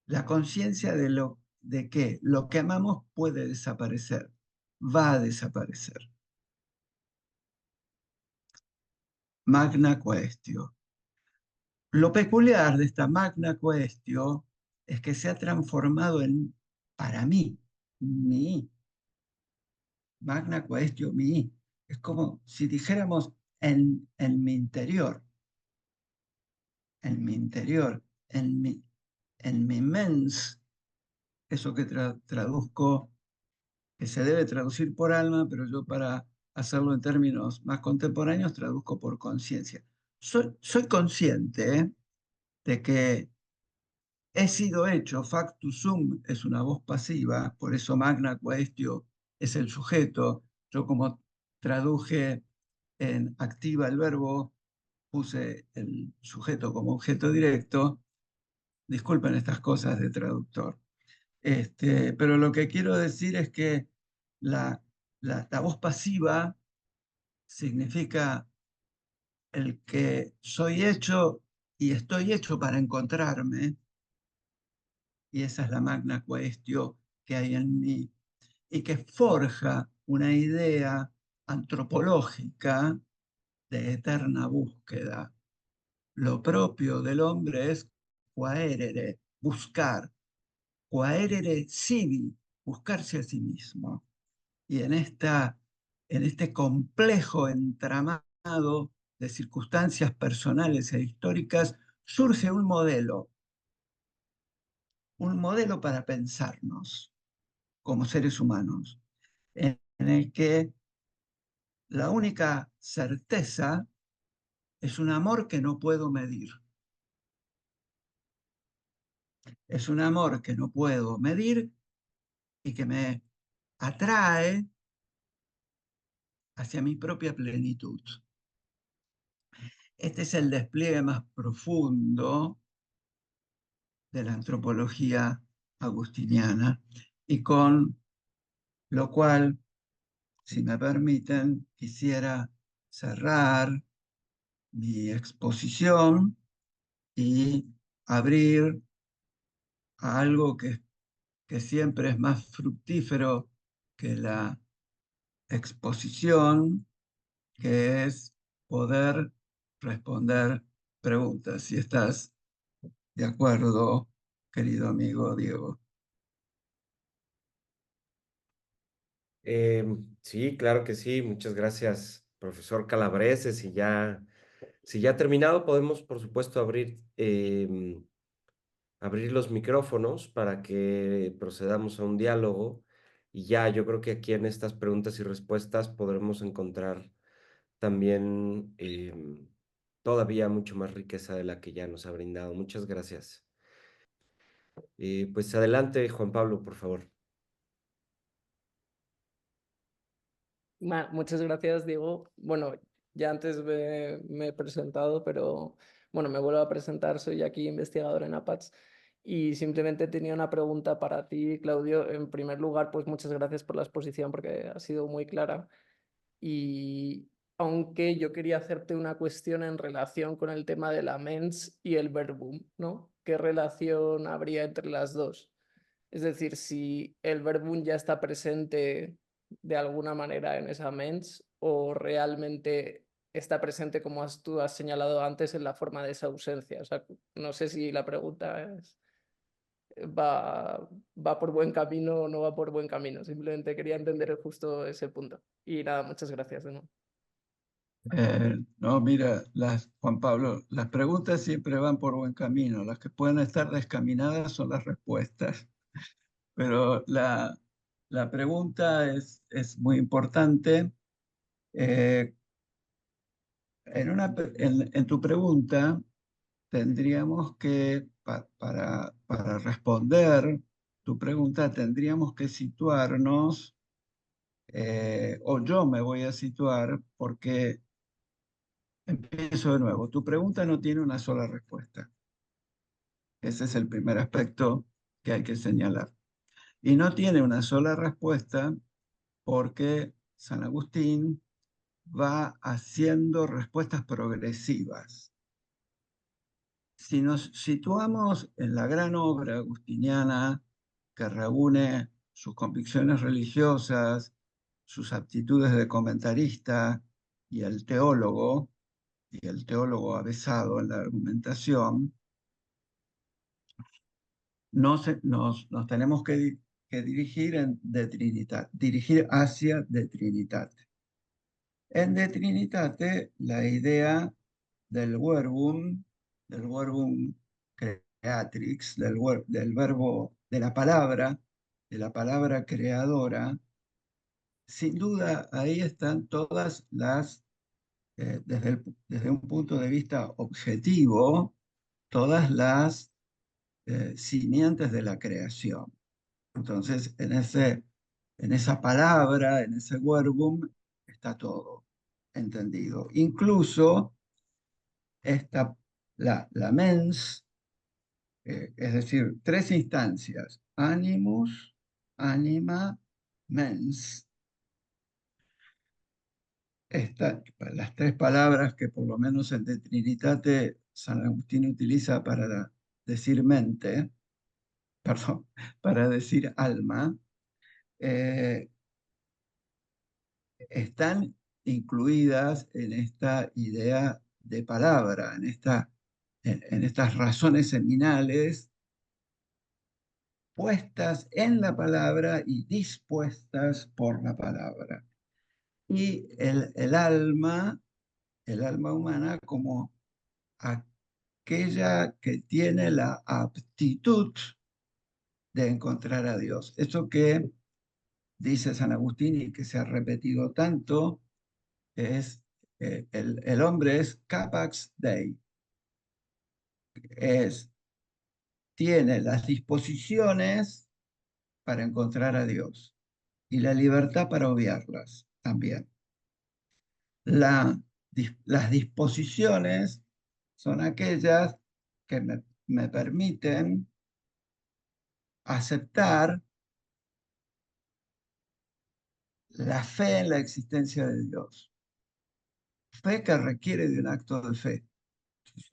La conciencia de que lo que amamos puede desaparecer, va a desaparecer. Magna Quaestio. Lo peculiar de esta Magna Quaestio es que se ha transformado en, para mí, mi Magna Quaestio, mi. Es como si dijéramos en mi interior, en mi interior, en mi mens, eso que traduzco, que se debe traducir por alma, pero yo para hacerlo en términos más contemporáneos traduzco por conciencia. Soy consciente, de que he sido hecho, factus sum es una voz pasiva, por eso magna quaestio es el sujeto. Yo como traduje en activa el verbo, puse el sujeto como objeto directo. Disculpen estas cosas de traductor. Pero lo que quiero decir es que la, la voz pasiva significa el que soy hecho y estoy hecho para encontrarme, y esa es la magna quaestio que hay en mí, y que forja una idea antropológica de eterna búsqueda. Lo propio del hombre es quaerere, buscar, quaerere sibi, buscarse a sí mismo. Y en este complejo entramado de circunstancias personales e históricas surge un modelo para pensarnos como seres humanos, en el que la única certeza es un amor que no puedo medir. Es un amor que no puedo medir y que me atrae hacia mi propia plenitud. Este es el despliegue más profundo de la antropología agustiniana, y con lo cual, si me permiten, quisiera cerrar mi exposición y abrir a algo que siempre es más fructífero que la exposición, que es poder responder preguntas. Si estás de acuerdo, querido amigo Diego. Sí, claro que sí. Muchas gracias, profesor Calabrese. Si ya ha terminado, podemos, por supuesto, abrir los micrófonos para que procedamos a un diálogo. Y ya, yo creo que aquí en estas preguntas y respuestas podremos encontrar también todavía mucho más riqueza de la que ya nos ha brindado. Muchas gracias. Pues adelante, Juan Pablo, por favor. Muchas gracias, Diego. Bueno, ya antes me he presentado, pero bueno, me vuelvo a presentar. Soy aquí investigador en APATS y simplemente tenía una pregunta para ti, Claudio. En primer lugar, pues muchas gracias por la exposición porque ha sido muy clara. Y aunque yo quería hacerte una cuestión en relación con el tema de la mens y el verbum, ¿no? ¿Qué relación habría entre las dos? Es decir, si el verbum ya está presente de alguna manera en esa mens o realmente está presente, como tú has señalado antes, en la forma de esa ausencia. O sea, no sé si la pregunta va por buen camino o no va por buen camino. Simplemente quería entender justo ese punto. Y nada, muchas gracias de nuevo. No, mira, Juan Pablo, las preguntas siempre van por buen camino. Las que pueden estar descaminadas son las respuestas. Pero la pregunta es muy importante. Eh, en tu pregunta tendríamos que, para responder tu pregunta, tendríamos que situarnos, o yo me voy a situar, porque empiezo de nuevo. Tu pregunta no tiene una sola respuesta. Ese es el primer aspecto que hay que señalar. Y no tiene una sola respuesta porque San Agustín va haciendo respuestas progresivas. Si nos situamos en la gran obra agustiniana que reúne sus convicciones religiosas, sus aptitudes de comentarista y el teólogo avesado en la argumentación, nos tenemos que dirigir de Trinitate, dirigir hacia De Trinitate. En De Trinitate, la idea del verbum creatrix, del verbo, de la palabra creadora, sin duda ahí están todas desde un punto de vista objetivo, todas las simientes de la creación. Entonces, en esa palabra, en ese verbum, está todo entendido. Incluso la mens, es decir, tres instancias, animus, anima, mens. Las tres palabras que por lo menos en De Trinitate San Agustín utiliza para decir mente, perdón, para decir alma, eh, están incluidas en esta idea de palabra, en estas razones seminales puestas en la palabra y dispuestas por la palabra. Y el alma humana como aquella que tiene la aptitud de encontrar a Dios. Eso que dice San Agustín y que se ha repetido tanto es el hombre es capax Dei, tiene las disposiciones para encontrar a Dios y la libertad para obviarlas también. Las disposiciones son aquellas que me permiten aceptar la fe en la existencia de Dios. Fe que requiere de un acto de fe.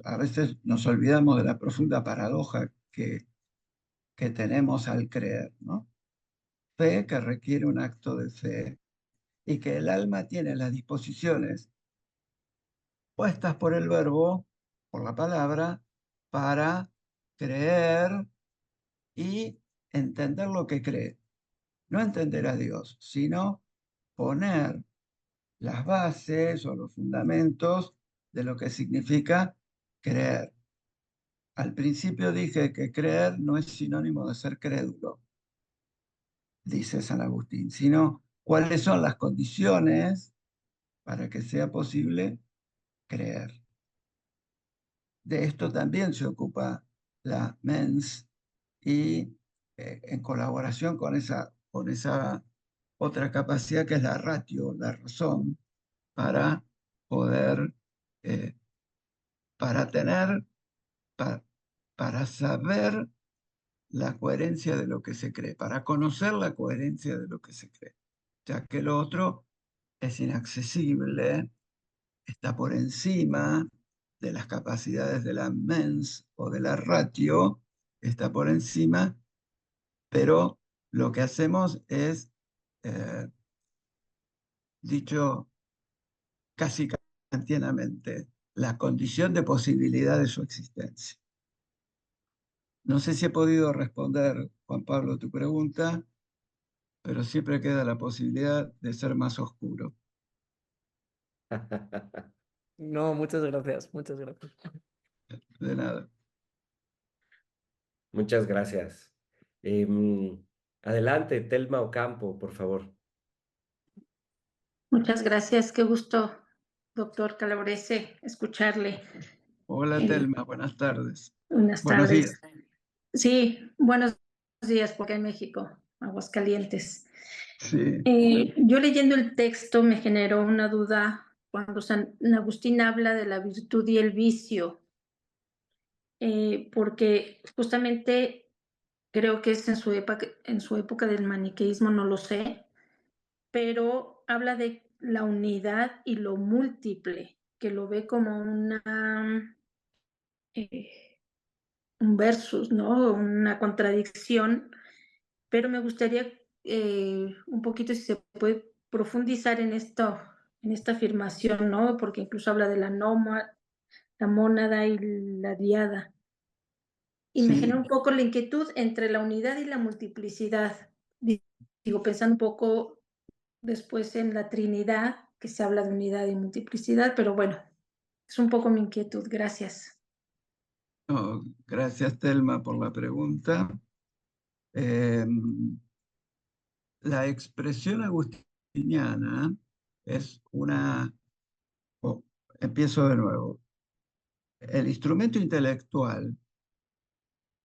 A veces nos olvidamos de la profunda paradoja que tenemos al creer, ¿no? Fe que requiere un acto de fe y que el alma tiene las disposiciones puestas por el verbo, por la palabra, para creer y entender lo que cree. No entender a Dios, sino poner las bases o los fundamentos de lo que significa creer. Al principio dije que creer no es sinónimo de ser crédulo, dice San Agustín, sino cuáles son las condiciones para que sea posible creer. De esto también se ocupa la mens y en colaboración con esa otra capacidad que es la ratio, la razón, para poder, eh, para tener, pa- para saber la coherencia de lo que se cree, para conocer la coherencia de lo que se cree, ya que lo otro es inaccesible, está por encima de las capacidades de la mens o de la ratio, está por encima, pero lo que hacemos es, eh, dicho casi kantianamente, la condición de posibilidad de su existencia. No sé si he podido responder, Juan Pablo, tu pregunta, pero siempre queda la posibilidad de ser más oscuro. No, muchas gracias, muchas gracias. De nada. Muchas gracias. Em, Adelante, Telma Ocampo, por favor. Muchas gracias, qué gusto, doctor Calabrese, escucharle. Hola, Eh, Telma, buenas tardes. Buenas Buenos días. tardes. Sí, buenos días, porque en México, Aguascalientes. Sí, Yo leyendo el texto me generó una duda cuando San Agustín habla de la virtud y el vicio, porque justamente creo que es en su época del maniqueísmo, no lo sé, pero habla de la unidad y lo múltiple, que lo ve como eh, un versus, ¿no? Una contradicción, pero me gustaría un poquito si se puede profundizar en esta afirmación, ¿no? Porque incluso habla de la mónada y la diada. Y me genera sí. un poco la inquietud entre la unidad y la multiplicidad. Digo, pensando un poco después en la Trinidad, que se habla de unidad y multiplicidad, pero bueno, es un poco mi inquietud. Gracias. No, gracias, Telma, por la pregunta. Eh, la expresión agustiniana es una... oh, empiezo de nuevo. El instrumento intelectual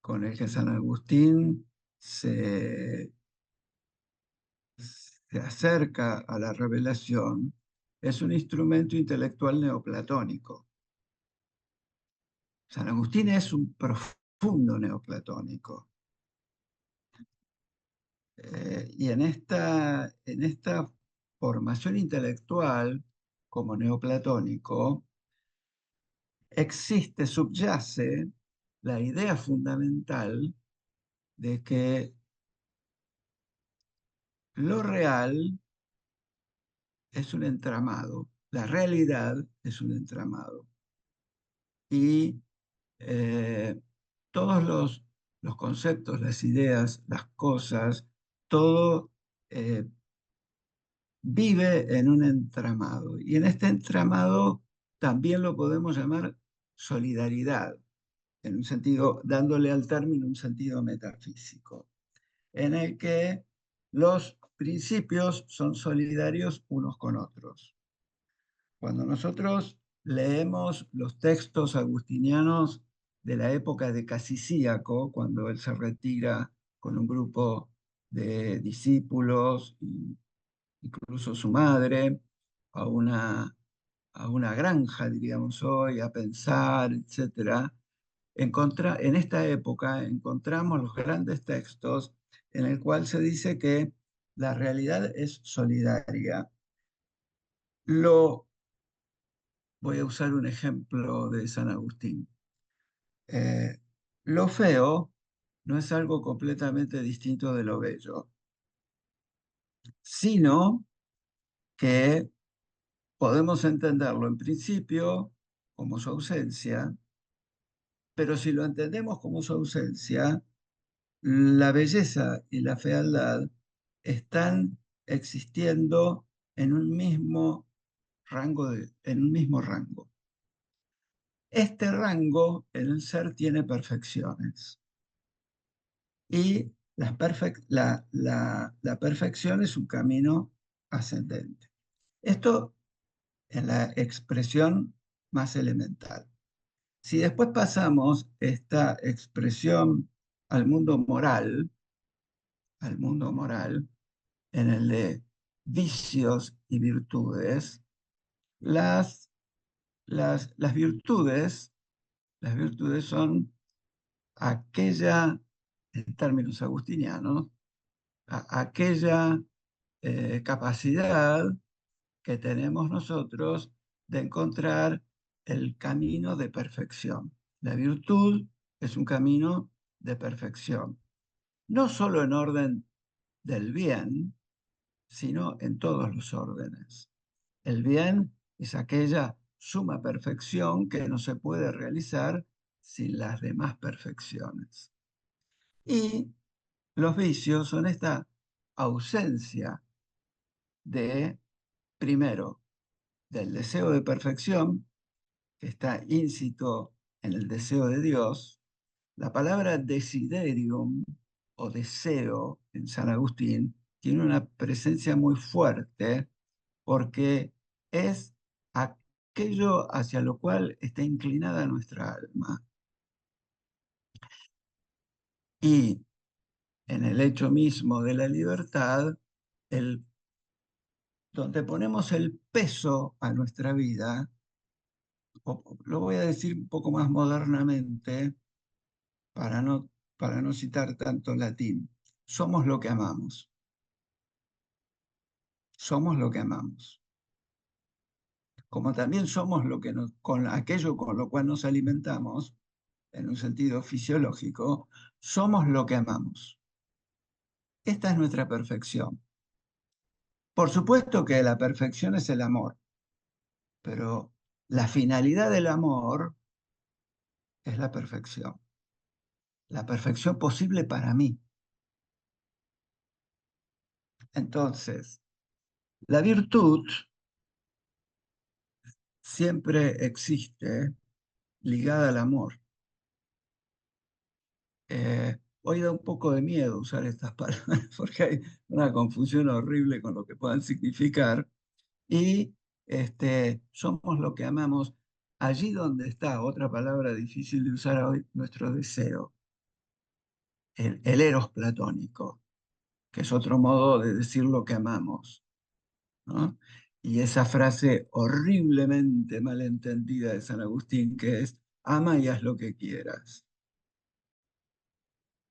con el que San Agustín se acerca a la revelación es un instrumento intelectual neoplatónico. San Agustín es un profundo neoplatónico. Y en esta formación intelectual como neoplatónico, subyace la idea fundamental de que lo real es un entramado, la realidad es un entramado. Y eh, todos los conceptos, las ideas, las cosas, todo vive en un entramado. Y en este entramado también lo podemos llamar solidaridad, en un sentido, dándole al término un sentido metafísico, en el que los principios son solidarios unos con otros. Cuando nosotros leemos los textos agustinianos de la época de Casicíaco, cuando él se retira con un grupo de discípulos, incluso su madre, a a una granja, diríamos hoy, a pensar, etc. En esta época encontramos los grandes textos en el cual se dice que la realidad es solidaria. Lo Voy a usar un ejemplo de San Agustín. Eh, lo feo no es algo completamente distinto de lo bello, sino que podemos entenderlo en principio como su ausencia, pero si lo entendemos como su ausencia, la belleza y la fealdad están existiendo en un mismo en un mismo rango. Este rango en el ser tiene perfecciones y la perfección es un camino ascendente. Esto en la expresión más elemental. Si después pasamos esta expresión al mundo moral, en el de vicios y virtudes, las, las virtudes, las virtudes son aquella, en términos agustinianos, aquella capacidad que tenemos nosotros de encontrar el camino de perfección. La virtud es un camino de perfección, no solo en orden del bien, sino en todos los órdenes. El bien es aquella suma perfección que no se puede realizar sin las demás perfecciones. Y los vicios son esta ausencia de, primero, del deseo de perfección, que está íncito en el deseo de Dios. La palabra desiderium o deseo en San Agustín tiene una presencia muy fuerte porque es aquello hacia lo cual está inclinada nuestra alma. Y en el hecho mismo de la libertad, donde ponemos el peso a nuestra vida, lo voy a decir un poco más modernamente para no citar tanto latín. Somos lo que amamos. Somos lo que amamos. Como también somos con aquello con lo cual nos alimentamos, en un sentido fisiológico, somos lo que amamos. Esta es nuestra perfección. Por supuesto que la perfección es el amor, pero la finalidad del amor es la perfección posible para mí. Entonces, la virtud siempre existe ligada al amor. Hoy da un poco de miedo usar estas palabras porque hay una confusión horrible con lo que puedan significar y somos lo que amamos allí donde está, otra palabra difícil de usar hoy, nuestro deseo, el eros platónico, que es otro modo de decir lo que amamos, ¿no? Y esa frase horriblemente malentendida de San Agustín que es, ama y haz lo que quieras.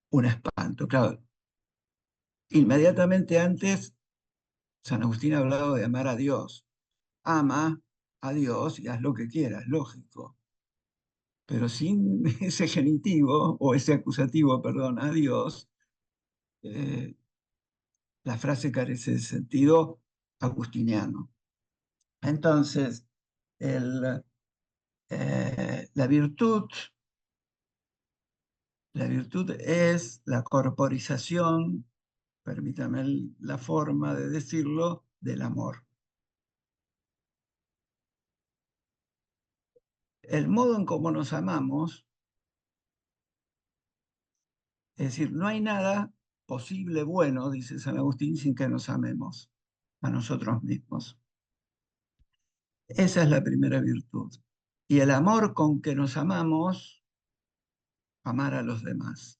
Un espanto, claro. Inmediatamente antes, San Agustín ha hablado de amar a Dios. Ama a Dios y haz lo que quieras, lógico. Pero sin ese genitivo, o ese acusativo, perdón, a Dios, la frase carece de sentido agustiniano. Entonces, la virtud es la corporización, permítame la forma de decirlo, del amor. El modo en cómo nos amamos, es decir, no hay nada posible bueno, dice San Agustín, sin que nos amemos a nosotros mismos. Esa es la primera virtud. Y el amor con que nos amamos, amar a los demás.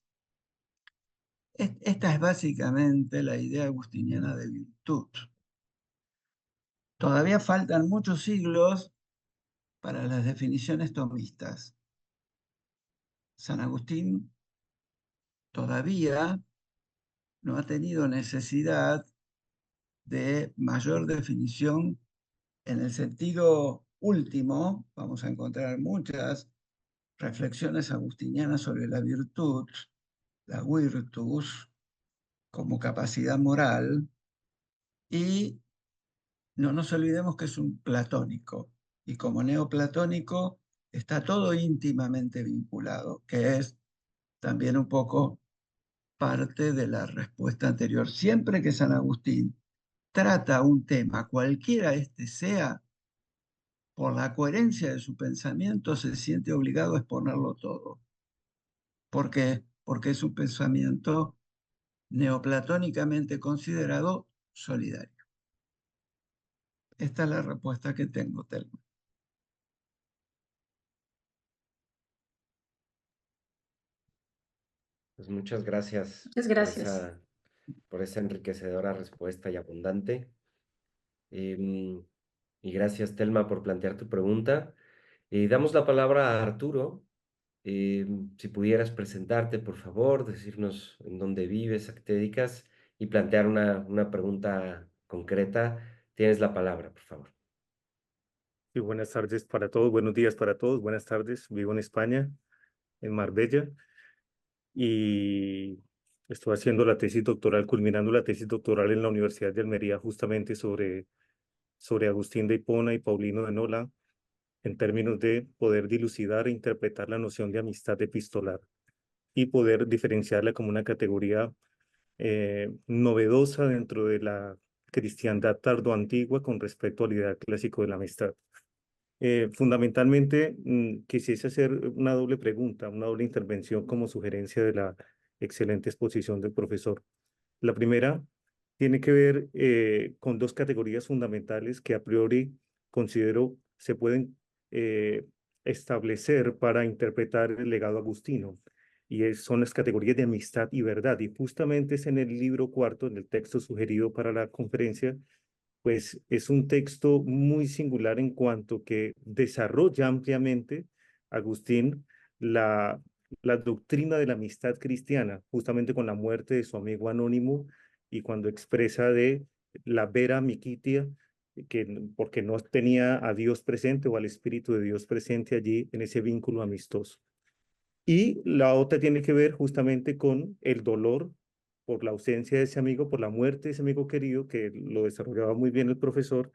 Esta es básicamente la idea agustiniana de virtud. Todavía faltan muchos siglos para las definiciones tomistas. San Agustín todavía no ha tenido necesidad de mayor definición en el sentido último. Vamos a encontrar muchas reflexiones agustinianas sobre la virtud, la virtus, como capacidad moral, y no nos olvidemos que es un platónico, y como neoplatónico está todo íntimamente vinculado, que es también un poco parte de la respuesta anterior. Siempre que San Agustín trata un tema, cualquiera este sea, por la coherencia de su pensamiento se siente obligado a exponerlo todo. ¿Por qué? Porque es un pensamiento neoplatónicamente considerado solidario. Esta es la respuesta que tengo, Telma. Pues muchas gracias Muchas gracias. por esa enriquecedora respuesta y abundante. Em, y gracias, Telma, por plantear tu pregunta. Damos la palabra a Arturo. Si pudieras presentarte, por favor, decirnos en dónde vives, a qué te dedicas y plantear una pregunta concreta. Tienes la palabra, por favor. Sí, buenas tardes para todos, buenos días para todos, buenas tardes. Vivo en España, en Marbella, y estoy haciendo la tesis doctoral, culminando la tesis doctoral en la Universidad de Almería, justamente sobre Agustín de Hipona y Paulino de Nola, en términos de poder dilucidar e interpretar la noción de amistad epistolar. y poder diferenciarla como una categoría novedosa dentro de la cristiandad tardoantigua con respecto al ideal clásico de la amistad. Fundamentalmente, quisiese hacer una doble pregunta, una doble intervención como sugerencia de la excelente exposición del profesor. La primera tiene que ver con dos categorías fundamentales que a priori considero se pueden establecer para interpretar el legado agustino, y son las categorías de amistad y verdad. Y justamente es en el libro cuarto, en el texto sugerido para la conferencia, pues es un texto muy singular en cuanto que desarrolla ampliamente Agustín la, la doctrina de la amistad cristiana, justamente con la muerte de su amigo anónimo y cuando expresa de la vera amicitia, porque no tenía a Dios presente o al Espíritu de Dios presente allí en ese vínculo amistoso. Y la otra tiene que ver justamente con el dolor por la ausencia de ese amigo, por la muerte de ese amigo querido, que lo desarrollaba muy bien el profesor,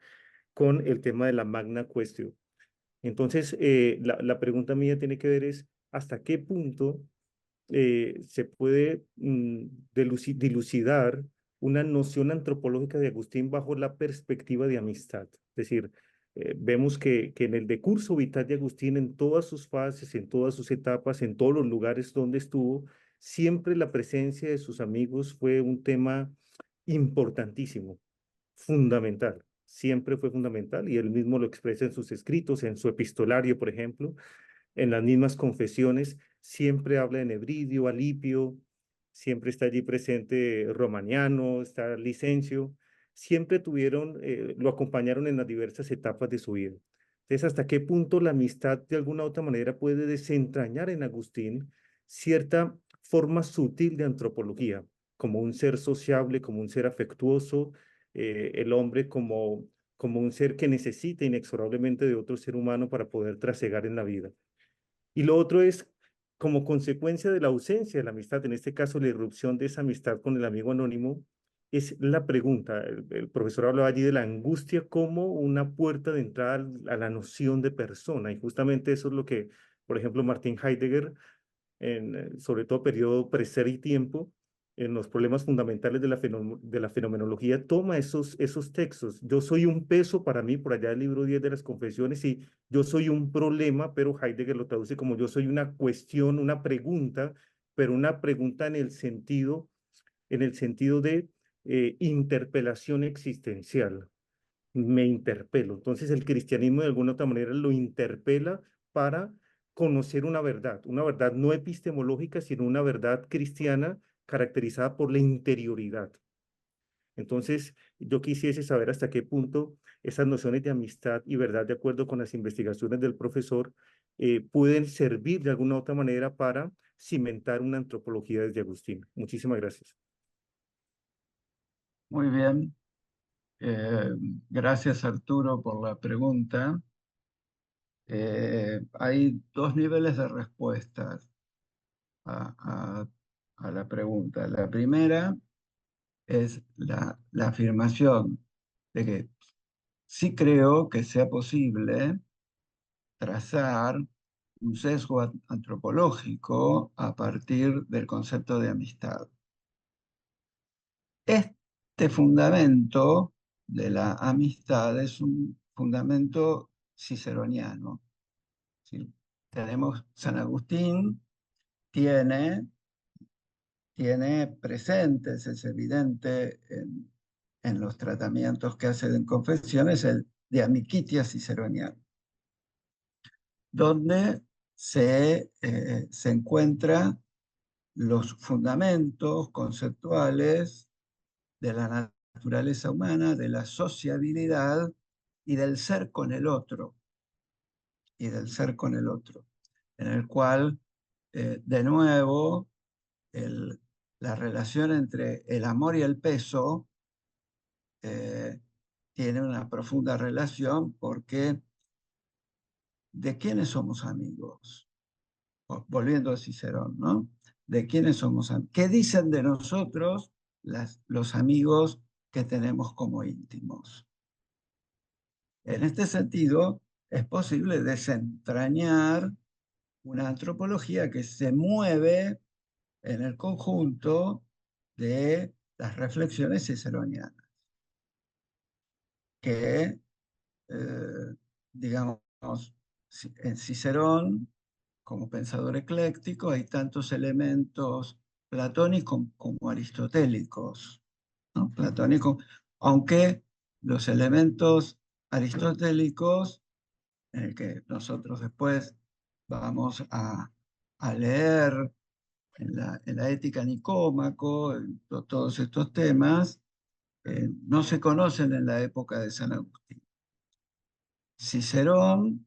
con el tema de la Magna Quaestio. Entonces, la pregunta mía tiene que ver es, ¿hasta qué punto se puede dilucidar una noción antropológica de Agustín bajo la perspectiva de amistad? Es decir, vemos que en el decurso vital de Agustín, en todas sus fases, en todas sus etapas, en todos los lugares donde estuvo, siempre la presencia de sus amigos fue un tema importantísimo, fundamental. Siempre fue fundamental y él mismo lo expresa en sus escritos, en su epistolario, por ejemplo, en las mismas confesiones, siempre habla de Nebridio, Alipio, siempre está allí presente Romaniano, está Licencio, siempre lo acompañaron en las diversas etapas de su vida. Entonces, ¿hasta qué punto la amistad de alguna u otra manera puede desentrañar en Agustín cierta forma sutil de antropología, como un ser sociable, como un ser afectuoso, el hombre como un ser que necesita inexorablemente de otro ser humano para poder trasegar en la vida? Y lo otro es, como consecuencia de la ausencia de la amistad, en este caso la irrupción de esa amistad con el amigo anónimo, es la pregunta. El profesor hablaba allí de la angustia como una puerta de entrada a la noción de persona. Y justamente eso es lo que, por ejemplo, Martin Heidegger sobre todo periodo preser y tiempo, en los problemas fundamentales de la fenomenología, toma esos textos. Yo soy un peso para mí, por allá del libro 10 de las confesiones, y yo soy un problema, pero Heidegger lo traduce como yo soy una cuestión, una pregunta, pero una pregunta en el sentido de interpelación existencial. Me interpelo. Entonces el cristianismo de alguna otra manera lo interpela para conocer una verdad no epistemológica, sino una verdad cristiana caracterizada por la interioridad. Entonces, yo quisiese saber hasta qué punto esas nociones de amistad y verdad, de acuerdo con las investigaciones del profesor, pueden servir de alguna otra manera para cimentar una antropología desde Agustín. Muchísimas gracias. Muy bien. Gracias, Arturo, por la pregunta. Hay dos niveles de respuestas a la pregunta. La primera es la afirmación de que sí creo que sea posible trazar un sesgo antropológico a partir del concepto de amistad. Este fundamento de la amistad es un fundamento ciceroniano. ¿Sí? Tenemos San Agustín, tiene presentes, es evidente en los tratamientos que hace en confesiones, el de amicitia ciceroniana, donde se encuentran los fundamentos conceptuales de la naturaleza humana, de la sociabilidad y del ser con el otro, en el cual, de nuevo, la relación entre el amor y el peso tiene una profunda relación, porque ¿de quiénes somos amigos? Volviendo a Cicerón, ¿no? ¿De quiénes somos amigos? ¿Qué dicen de nosotros los amigos que tenemos como íntimos? En este sentido, es posible desentrañar una antropología que se mueve en el conjunto de las reflexiones ciceronianas, que, digamos, en Cicerón, como pensador ecléctico, hay tantos elementos platónicos como aristotélicos, ¿no? Platónicos, aunque los elementos aristotélicos, en el que nosotros después vamos a leer en la Ética Nicómaco, todos estos temas, no se conocen en la época de San Agustín. Cicerón,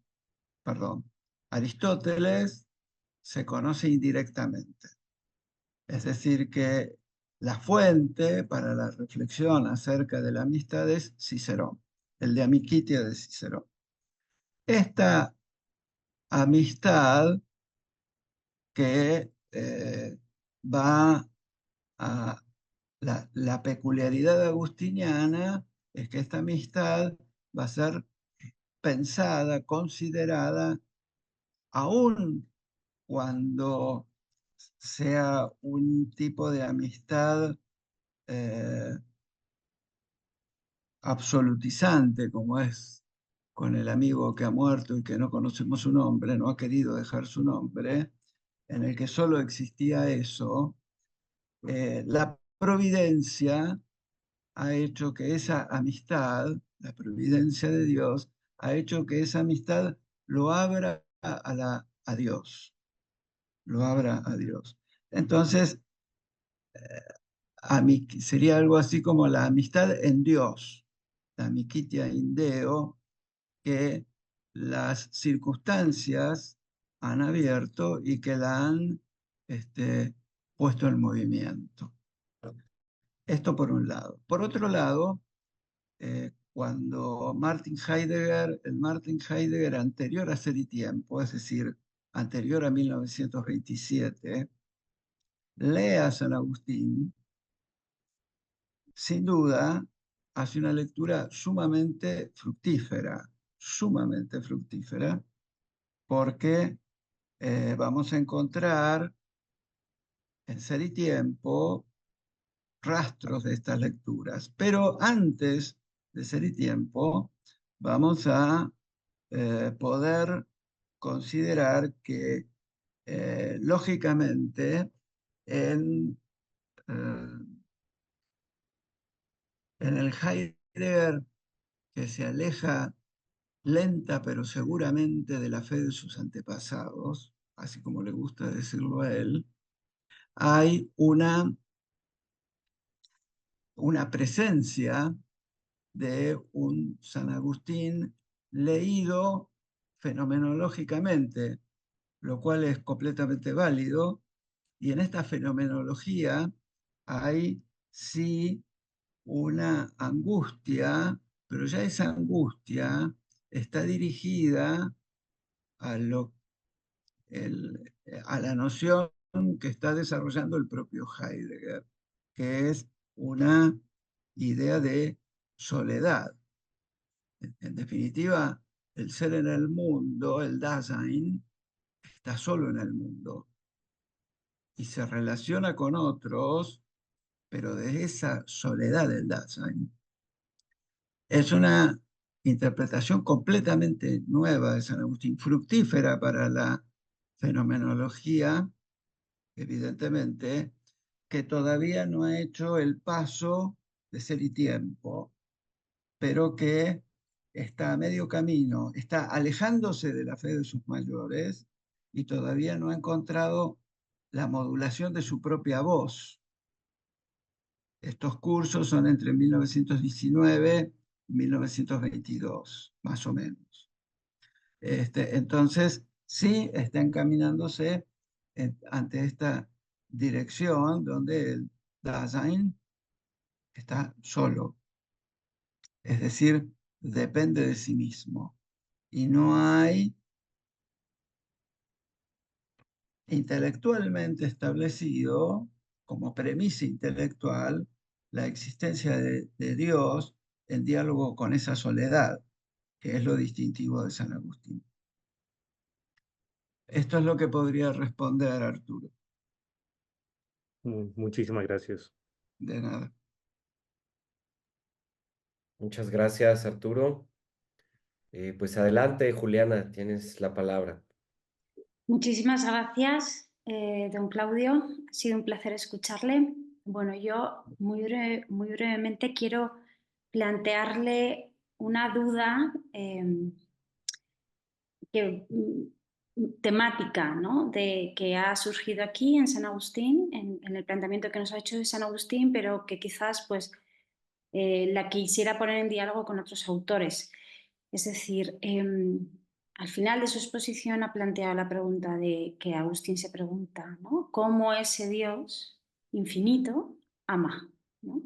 perdón, Aristóteles se conoce indirectamente. Es decir, que la fuente para la reflexión acerca de la amistad es Cicerón, el de Amicitia de Cicerón. Esta amistad que va a la peculiaridad agustiniana es que esta amistad va a ser pensada, considerada, aún cuando sea un tipo de amistad absolutizante, como es con el amigo que ha muerto y que no conocemos su nombre, no ha querido dejar su nombre, en el que solo existía eso, la providencia ha hecho que esa amistad, la providencia de Dios, ha hecho que esa amistad lo abra a Dios, lo abra a Dios. Entonces, sería algo así como la amistad en Dios, la amicitia in Deo, que las circunstancias han abierto y que la han puesto en movimiento. Esto por un lado. Por otro lado, cuando el Martin Heidegger anterior a Ser y Tiempo, es decir, anterior a 1927, lee a San Agustín, sin duda hace una lectura sumamente fructífera, porque vamos a encontrar en Ser y Tiempo rastros de estas lecturas. Pero antes de Ser y Tiempo, vamos a poder considerar que, lógicamente, en el Heidegger que se aleja lenta pero seguramente de la fe de sus antepasados, así como le gusta decirlo a él, hay una presencia de un San Agustín leído fenomenológicamente, lo cual es completamente válido, y en esta fenomenología hay sí una angustia, pero ya esa angustia está dirigida a, a la noción que está desarrollando el propio Heidegger, que es una idea de soledad. En definitiva, el ser en el mundo, el Dasein, está solo en el mundo y se relaciona con otros, pero de esa soledad del Dasein. Es una interpretación completamente nueva de San Agustín, fructífera para la fenomenología, evidentemente, que todavía no ha hecho el paso de Ser y Tiempo, pero que está a medio camino, está alejándose de la fe de sus mayores y todavía no ha encontrado la modulación de su propia voz. Estos cursos son entre 1919 y 1922, más o menos. Entonces, sí está encaminándose ante esta dirección donde el Dasein está solo, es decir, depende de sí mismo. Y no hay intelectualmente establecido como premisa intelectual la existencia de Dios en diálogo con esa soledad, que es lo distintivo de San Agustín. Esto es lo que podría responder Arturo. Muchísimas gracias. De nada. Muchas gracias, Arturo. Pues adelante, Juliana, tienes la palabra. Muchísimas gracias, don Claudio. Ha sido un placer escucharle. Bueno, yo muy brevemente quiero plantearle una duda temática, ¿no? Que ha surgido aquí en San Agustín, en el planteamiento que nos ha hecho de San Agustín, pero que quizás pues, la quisiera poner en diálogo con otros autores. Es decir, al final de su exposición ha planteado la pregunta de que Agustín se pregunta, ¿no? ¿Cómo ese Dios infinito ama? ¿No?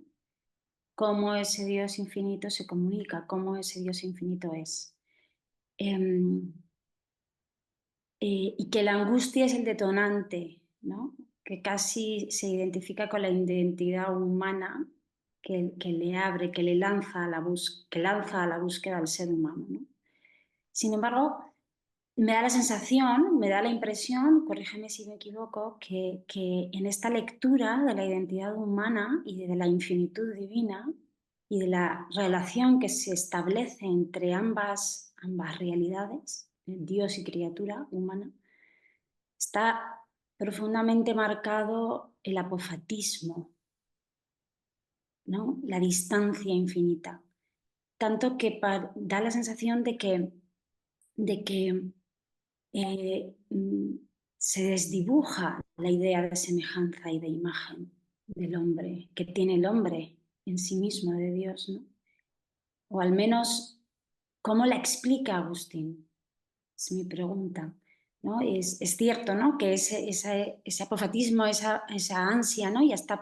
¿Cómo ese Dios infinito se comunica? ¿Cómo ese Dios infinito es? Y que la angustia es el detonante, ¿no? Que casi se identifica con la identidad humana que le abre, que le lanza a la búsqueda al ser humano, ¿no? Sin embargo, me da la sensación, me da la impresión, corrígeme si me equivoco, que en esta lectura de la identidad humana y de la infinitud divina y de la relación que se establece entre ambas realidades, Dios y criatura humana, está profundamente marcado el apofatismo, ¿no? La distancia infinita. Tanto que da la sensación de que se desdibuja la idea de semejanza y de imagen del hombre, que tiene el hombre en sí mismo de Dios, ¿no? O al menos, ¿cómo la explica Agustín? Es mi pregunta, ¿no? Es cierto, ¿no? Que ese apofatismo, esa ansia, ¿no? Ya está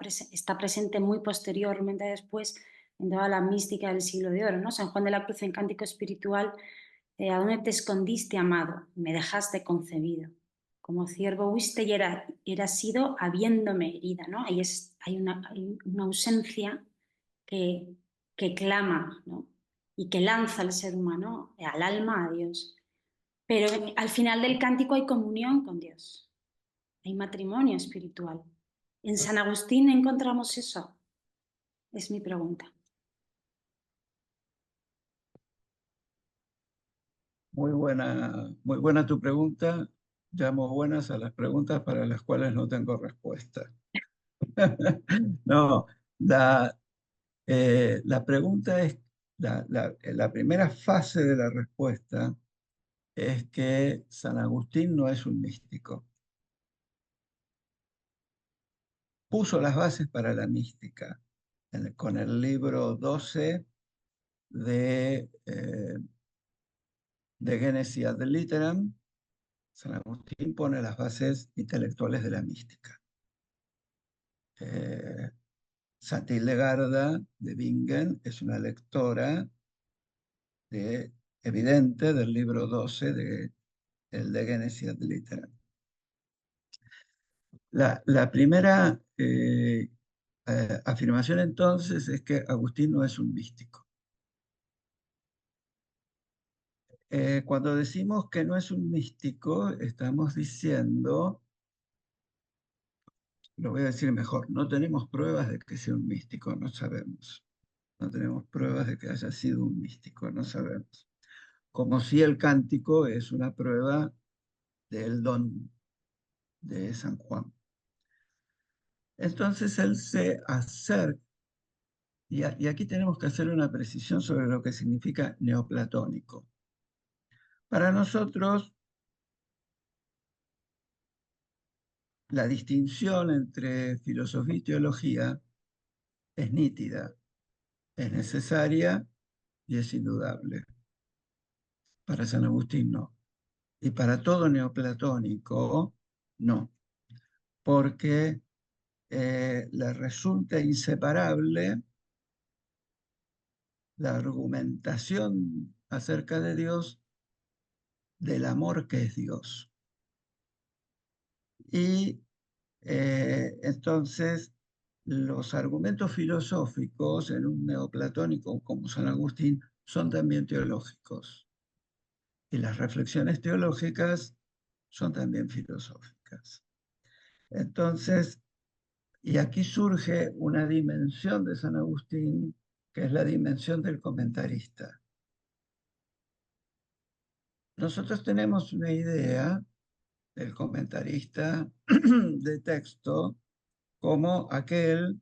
presente muy posteriormente después en toda la mística del siglo de oro, ¿no? San Juan de la Cruz en Cántico Espiritual, ¿a dónde te escondiste, amado? Me dejaste concebido. Como ciervo huiste y era sido habiéndome herida, ¿no? Hay una ausencia que clama, ¿no? Y que lanza al ser humano, al alma, a Dios. Pero al final del cántico hay comunión con Dios, hay matrimonio espiritual. ¿En San Agustín encontramos eso? Es mi pregunta. Muy buena tu pregunta. Llamo buenas a las preguntas para las cuales no tengo respuesta. No, la pregunta es, la primera fase de la respuesta es que San Agustín no es un místico. Puso las bases para la mística con el libro 12 de Genesis ad Litteram. San Agustín pone las bases intelectuales de la mística. Santa Hildegarda de Bingen es una lectora evidente del libro 12 de Genesis ad Litteram. La primera afirmación entonces es que Agustín no es un místico. Cuando decimos que no es un místico, estamos diciendo, lo voy a decir mejor, no tenemos pruebas de que sea un místico, no sabemos. No tenemos pruebas de que haya sido un místico, no sabemos. Como si el cántico es una prueba del don de San Juan. Entonces él se acerca, y aquí tenemos que hacer una precisión sobre lo que significa neoplatónico. Para nosotros, la distinción entre filosofía y teología es nítida, es necesaria y es indudable. Para San Agustín no. Y para todo neoplatónico no, porque le resulta inseparable la argumentación acerca de Dios del amor que es Dios. Y entonces los argumentos filosóficos en un neoplatónico como San Agustín son también teológicos. Y las reflexiones teológicas son también filosóficas. Entonces, Y aquí surge una dimensión de San Agustín, que es la dimensión del comentarista. Nosotros tenemos una idea del comentarista de texto como aquel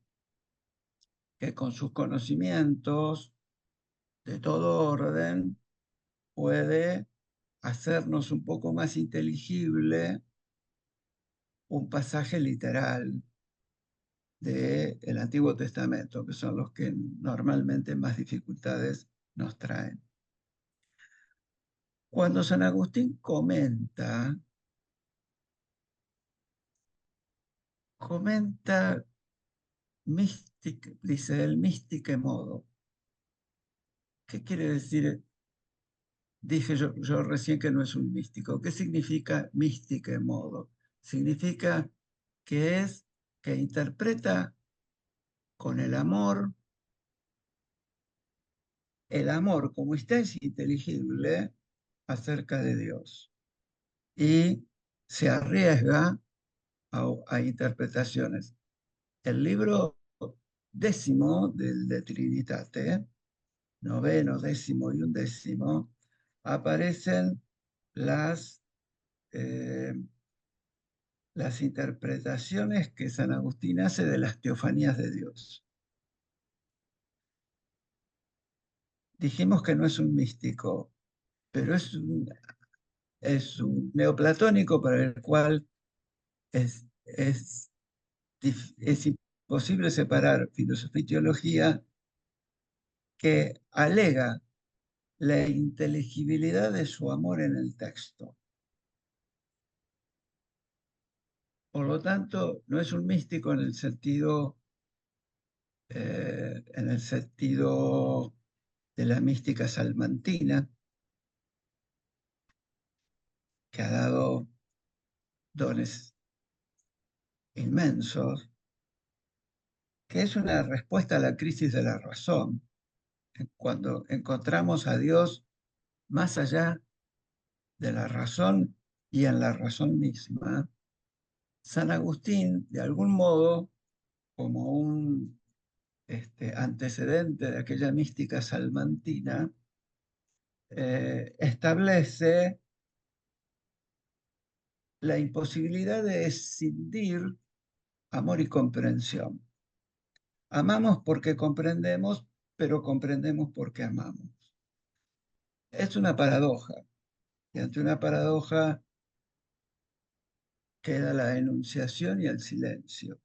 que con sus conocimientos de todo orden puede hacernos un poco más inteligible un pasaje literal del Antiguo Testamento, que son los que normalmente más dificultades nos traen. Cuando San Agustín comenta dice el místico modo. ¿Qué quiere decir? Dije yo recién que no es un místico. ¿Qué significa místico modo? Significa que interpreta con el amor como está es inteligible acerca de Dios y se arriesga a interpretaciones. El libro 10 del De Trinitate, 9, 10 y 11, aparecen eh, las interpretaciones que San Agustín hace de las teofanías de Dios. Dijimos que no es un místico, pero es un neoplatónico para el cual es imposible separar filosofía y teología, que alega la inteligibilidad de su amor en el texto. Por lo tanto, no es un místico en el sentido de la mística salmantina, que ha dado dones inmensos, que es una respuesta a la crisis de la razón, cuando encontramos a Dios más allá de la razón y en la razón misma. San Agustín, de algún modo, como un antecedente de aquella mística salmantina, establece la imposibilidad de escindir amor y comprensión. Amamos porque comprendemos, pero comprendemos porque amamos. Es una paradoja, y ante una paradoja queda la enunciación y el silencio.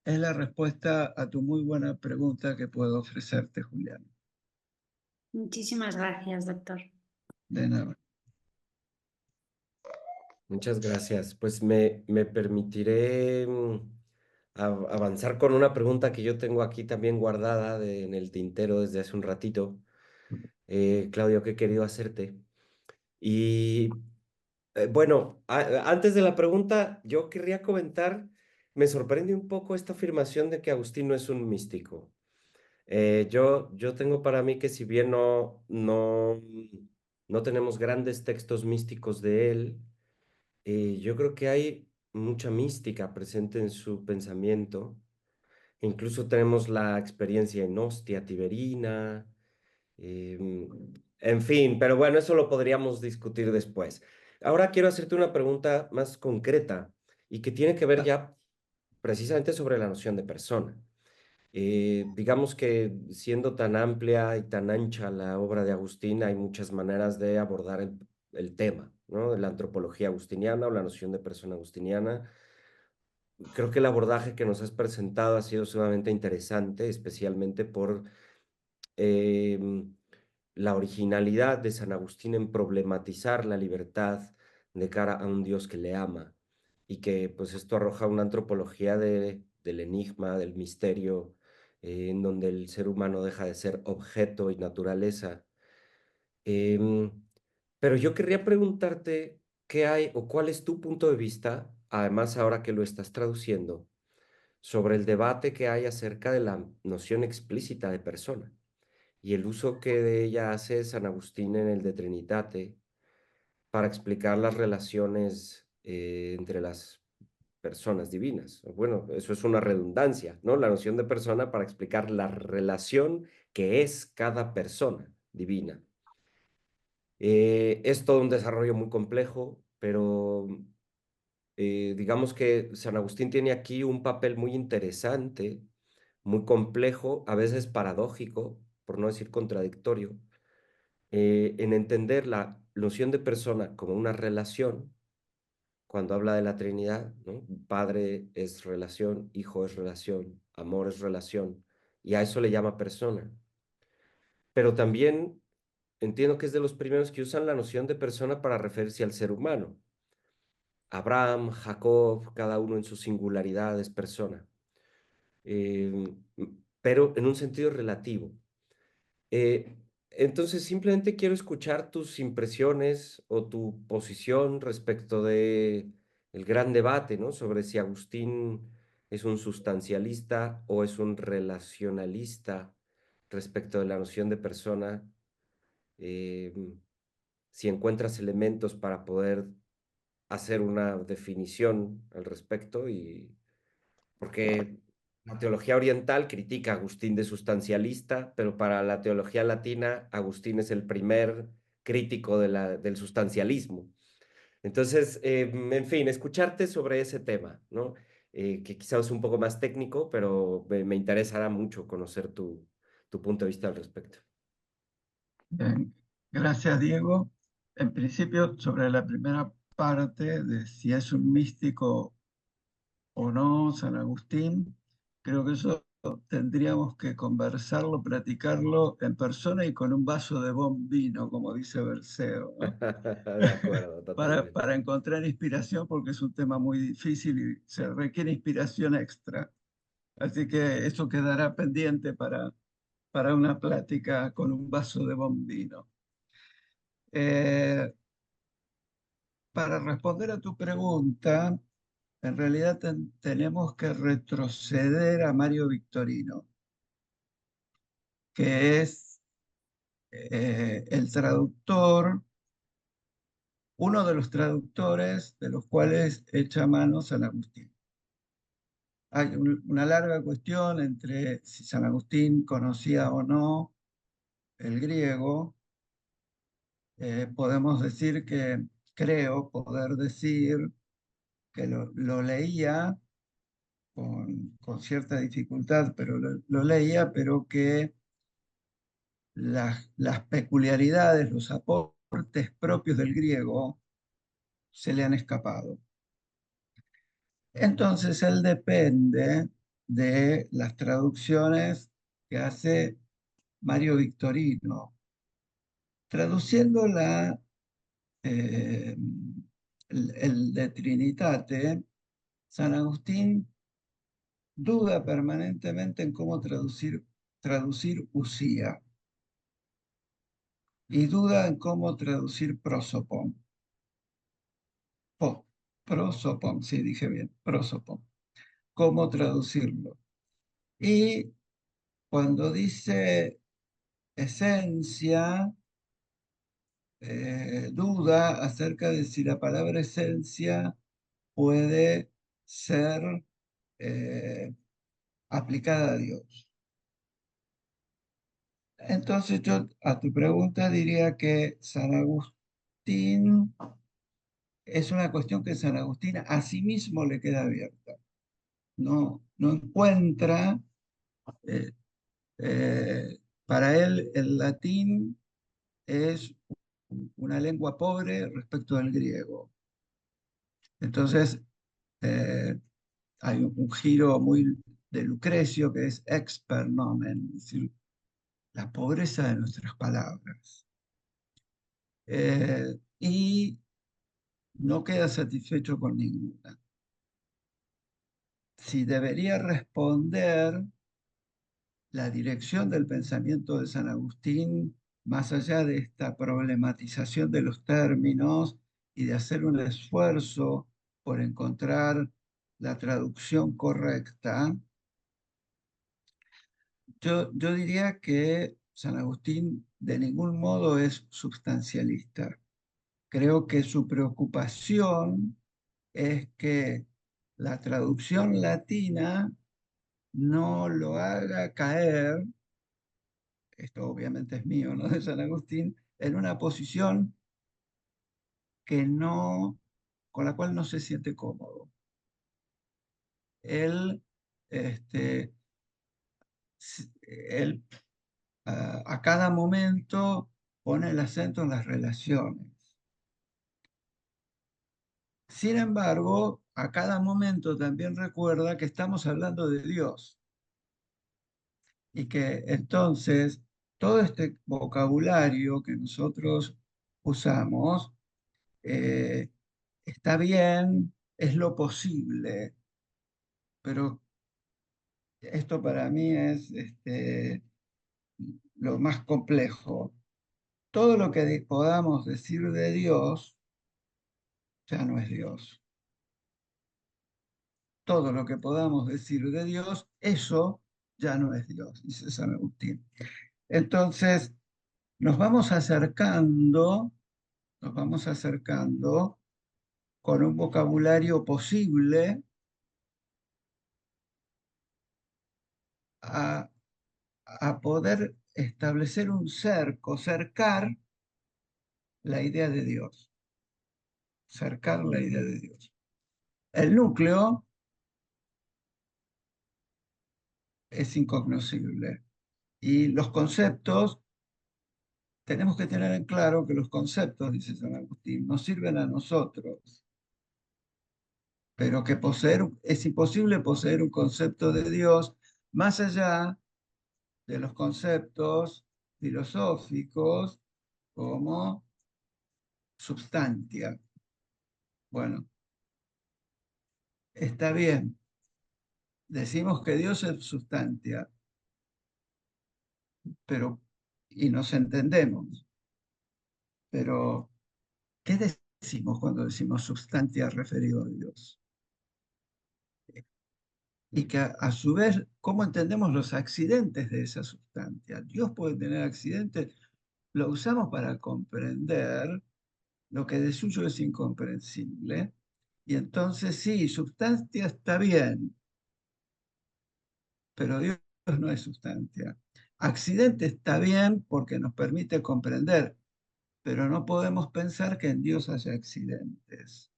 Es la respuesta a tu muy buena pregunta que puedo ofrecerte, Julián. Muchísimas gracias, doctor. De nada. Muchas gracias. Pues me permitiré avanzar con una pregunta que yo tengo aquí también guardada en el tintero desde hace un ratito, Claudio, que he querido hacerte. Y bueno, antes de la pregunta, yo querría comentar, me sorprende un poco esta afirmación de que Agustín no es un místico. Yo tengo para mí que si bien no tenemos grandes textos místicos de él, yo creo que hay mucha mística presente en su pensamiento. Incluso tenemos la experiencia en hostia tiberina, em, en fin, pero bueno, eso lo podríamos discutir después. Ahora quiero hacerte una pregunta más concreta y que tiene que ver ya precisamente sobre la noción de persona. Digamos que siendo tan amplia y tan ancha la obra de Agustín, hay muchas maneras de abordar el tema, ¿no? De la antropología agustiniana o la noción de persona agustiniana. Creo que el abordaje que nos has presentado ha sido sumamente interesante, especialmente por em, la originalidad de San Agustín en problematizar la libertad de cara a un Dios que le ama y que pues esto arroja una antropología del enigma, del misterio, en donde el ser humano deja de ser objeto y naturaleza. Em, pero yo querría preguntarte qué hay o cuál es tu punto de vista, además ahora que lo estás traduciendo, sobre el debate que hay acerca de la noción explícita de persona y el uso que de ella hace San Agustín en el De Trinitate para explicar las relaciones entre las personas divinas. Bueno, eso es una redundancia, ¿no? La noción de persona para explicar la relación que es cada persona divina. Es todo un desarrollo muy complejo, pero digamos que San Agustín tiene aquí un papel muy interesante, muy complejo, a veces paradójico, por no decir contradictorio, en entender la noción de persona como una relación, cuando habla de la Trinidad, ¿no? Padre es relación, Hijo es relación, amor es relación, y a eso le llama persona. Pero también entiendo que es de los primeros que usan la noción de persona para referirse al ser humano. Abraham, Jacob, cada uno en su singularidad es persona, eh, pero en un sentido relativo. Eh, entonces, simplemente quiero escuchar tus impresiones o tu posición respecto de el gran debate, ¿no? Sobre si Agustín es un sustancialista o es un relacionalista respecto de la noción de persona, eh, si encuentras elementos para poder hacer una definición al respecto y porque la teología oriental critica a Agustín de sustancialista, pero para la teología latina, Agustín es el primer crítico del sustancialismo. Entonces, en fin, escucharte sobre ese tema, ¿no? Que quizás es un poco más técnico, pero me interesará mucho conocer tu punto de vista al respecto. Bien, gracias, Diego. En principio, sobre la primera parte de si es un místico o no, San Agustín, creo que eso tendríamos que conversarlo, platicarlo en persona y con un vaso de buen vino, como dice Berceo, ¿no? De acuerdo, totalmente. Para encontrar inspiración, porque es un tema muy difícil y se requiere inspiración extra. Así que eso quedará pendiente para una plática con un vaso de buen vino. Eh, para responder a tu pregunta, en realidad tenemos que retroceder a Mario Victorino, que es el traductor, uno de los traductores de los cuales echa mano San Agustín. Hay una larga cuestión entre si San Agustín conocía o no el griego. Podemos decir que, creo poder decir que lo leía con cierta dificultad, pero lo leía, pero que las peculiaridades, los aportes propios del griego se le han escapado. Entonces él depende de las traducciones que hace Mario Victorino, traduciendo el de Trinitate. San Agustín duda permanentemente en cómo traducir usía y duda en cómo traducir prosopon. Prosopon, sí, dije bien, prosopon. ¿Cómo traducirlo? Y cuando dice esencia, duda acerca de si la palabra esencia puede ser aplicada a Dios. Entonces yo a tu pregunta diría que San Agustín es una cuestión que San Agustín a sí mismo le queda abierta. No encuentra, eh, para él el latín es una lengua pobre respecto del griego. Entonces hay un giro muy de Lucrecio que es exper nomen, es decir, la pobreza de nuestras palabras. Y no queda satisfecho con ninguna. Si debería responder la dirección del pensamiento de San Agustín, más allá de esta problematización de los términos y de hacer un esfuerzo por encontrar la traducción correcta, yo diría que San Agustín de ningún modo es substancialista. Creo que su preocupación es que la traducción latina no lo haga caer, esto obviamente es mío, no de San Agustín, en una posición con la cual no se siente cómodo. Él, este, él a cada momento pone el acento en las relaciones. Sin embargo, a cada momento también recuerda que estamos hablando de Dios y que entonces todo este vocabulario que nosotros usamos está bien, es lo posible, pero esto para mí es lo más complejo. Todo lo que podamos decir de Dios ya no es Dios. Todo lo que podamos decir de Dios, eso ya no es Dios, dice San Agustín. Entonces, nos vamos acercando con un vocabulario posible a, a poder establecer un cerco, cercar la idea de Dios, cercar la idea de Dios. El núcleo es incognoscible y los conceptos, tenemos que tener en claro que los conceptos, dice San Agustín, nos sirven a nosotros, pero que es imposible poseer un concepto de Dios más allá de los conceptos filosóficos como substantia. Bueno, está bien, decimos que Dios es substantia, y nos entendemos, pero ¿qué decimos cuando decimos substantia referido a Dios? Y que a su vez, ¿cómo entendemos los accidentes de esa sustancia? Dios puede tener accidentes, lo usamos para comprender lo que de suyo es incomprensible, y entonces sí, sustancia está bien, pero Dios no es sustancia. Accidente está bien porque nos permite comprender, pero no podemos pensar que en Dios haya accidentes.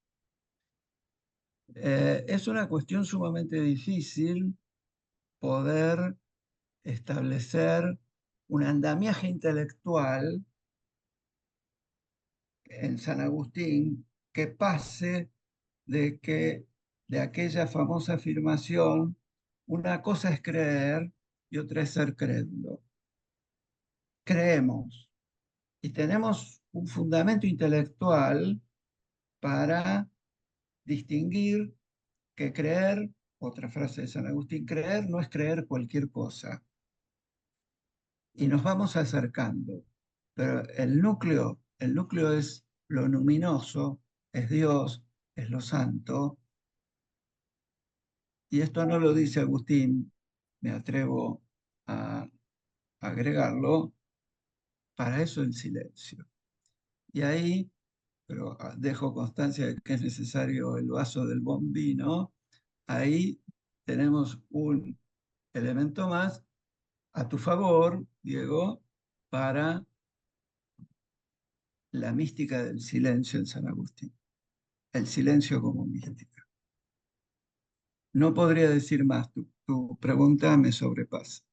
Es una cuestión sumamente difícil poder establecer un andamiaje intelectual en San Agustín que pase de aquella famosa afirmación, una cosa es creer y otra es ser crédulo. Creemos y tenemos un fundamento intelectual para distinguir que creer, otra frase de San Agustín, creer no es creer cualquier cosa. Y nos vamos acercando. Pero el núcleo es lo luminoso, es Dios, es lo santo. Y esto no lo dice Agustín, me atrevo a agregarlo, para eso el silencio. Y ahí, pero dejo constancia de que es necesario el vaso del buen vino, ahí tenemos un elemento más a tu favor, Diego, para la mística del silencio en San Agustín. El silencio como mística. No podría decir más, tu pregunta me sobrepasa.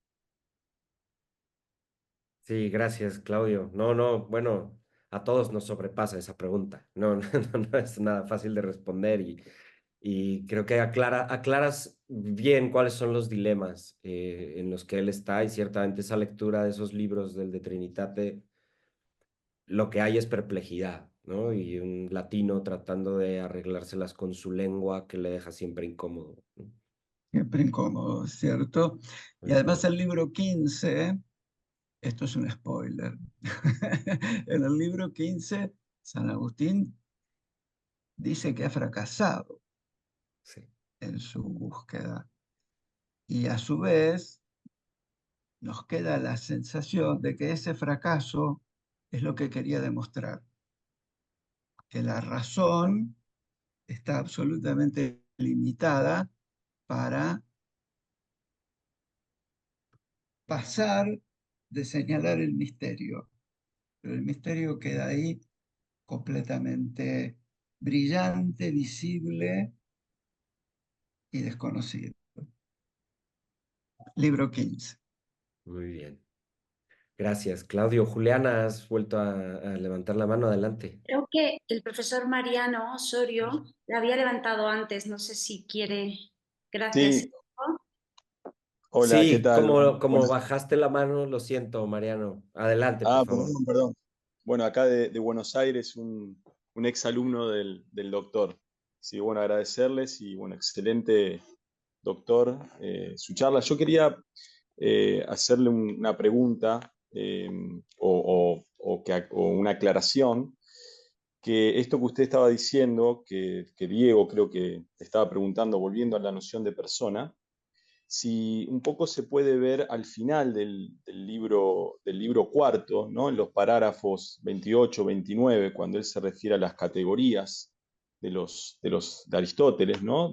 Sí, gracias, Claudio. No, no, bueno, a todos nos sobrepasa esa pregunta. No, no es nada fácil de responder y creo que aclaras bien cuáles son los dilemas en los que él está y ciertamente esa lectura de esos libros del de Trinitate, lo que hay es perplejidad, ¿no? Y un latino tratando de arreglárselas con su lengua que le deja siempre incómodo, ¿no? Siempre incómodo, ¿cierto? Y Tal además cual. el libro 15, esto es un spoiler, en el libro 15, San Agustín dice que ha fracasado Sí. en su búsqueda. Y a su vez nos queda la sensación de que ese fracaso es lo que quería demostrar, que la razón está absolutamente limitada para pasar de señalar el misterio. Pero el misterio queda ahí completamente brillante, visible y desconocido. Libro 15. Muy bien. Gracias, Claudio. Juliana, has vuelto a levantar la mano. Adelante. Creo que el profesor Mariano Osorio la había levantado antes, no sé si quiere. Gracias. Sí, hola, ¿qué Sí, tal? como Buenas. bajaste la mano, lo siento, Mariano. Adelante, por favor. Perdón. Bueno, acá de Buenos Aires, un ex alumno del doctor. Sí, bueno, agradecerles y bueno, excelente doctor, su charla. Yo quería hacerle una pregunta o una aclaración, que esto que usted estaba diciendo, que Diego creo que estaba preguntando, volviendo a la noción de persona, si un poco se puede ver al final del libro cuarto, ¿no? En los parágrafos 28, 29, cuando él se refiere a las categorías de Aristóteles, ¿no?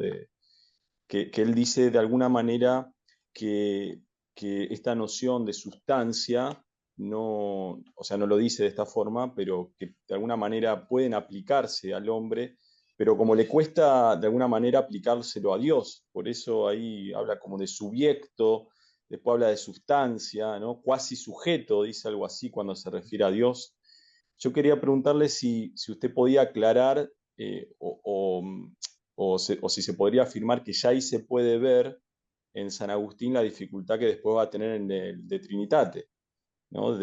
Que él dice de alguna manera que, que esta noción de sustancia no, o sea, no lo dice de esta forma, pero que de alguna manera pueden aplicarse al hombre, pero como le cuesta de alguna manera aplicárselo a Dios, por eso ahí habla como de subiecto, después habla de sustancia, ¿no? Cuasi sujeto, dice algo así cuando se refiere a Dios. Yo quería preguntarle si usted podía aclarar o si se podría afirmar que ya ahí se puede ver en San Agustín la dificultad que después va a tener en el de Trinitate, ¿no?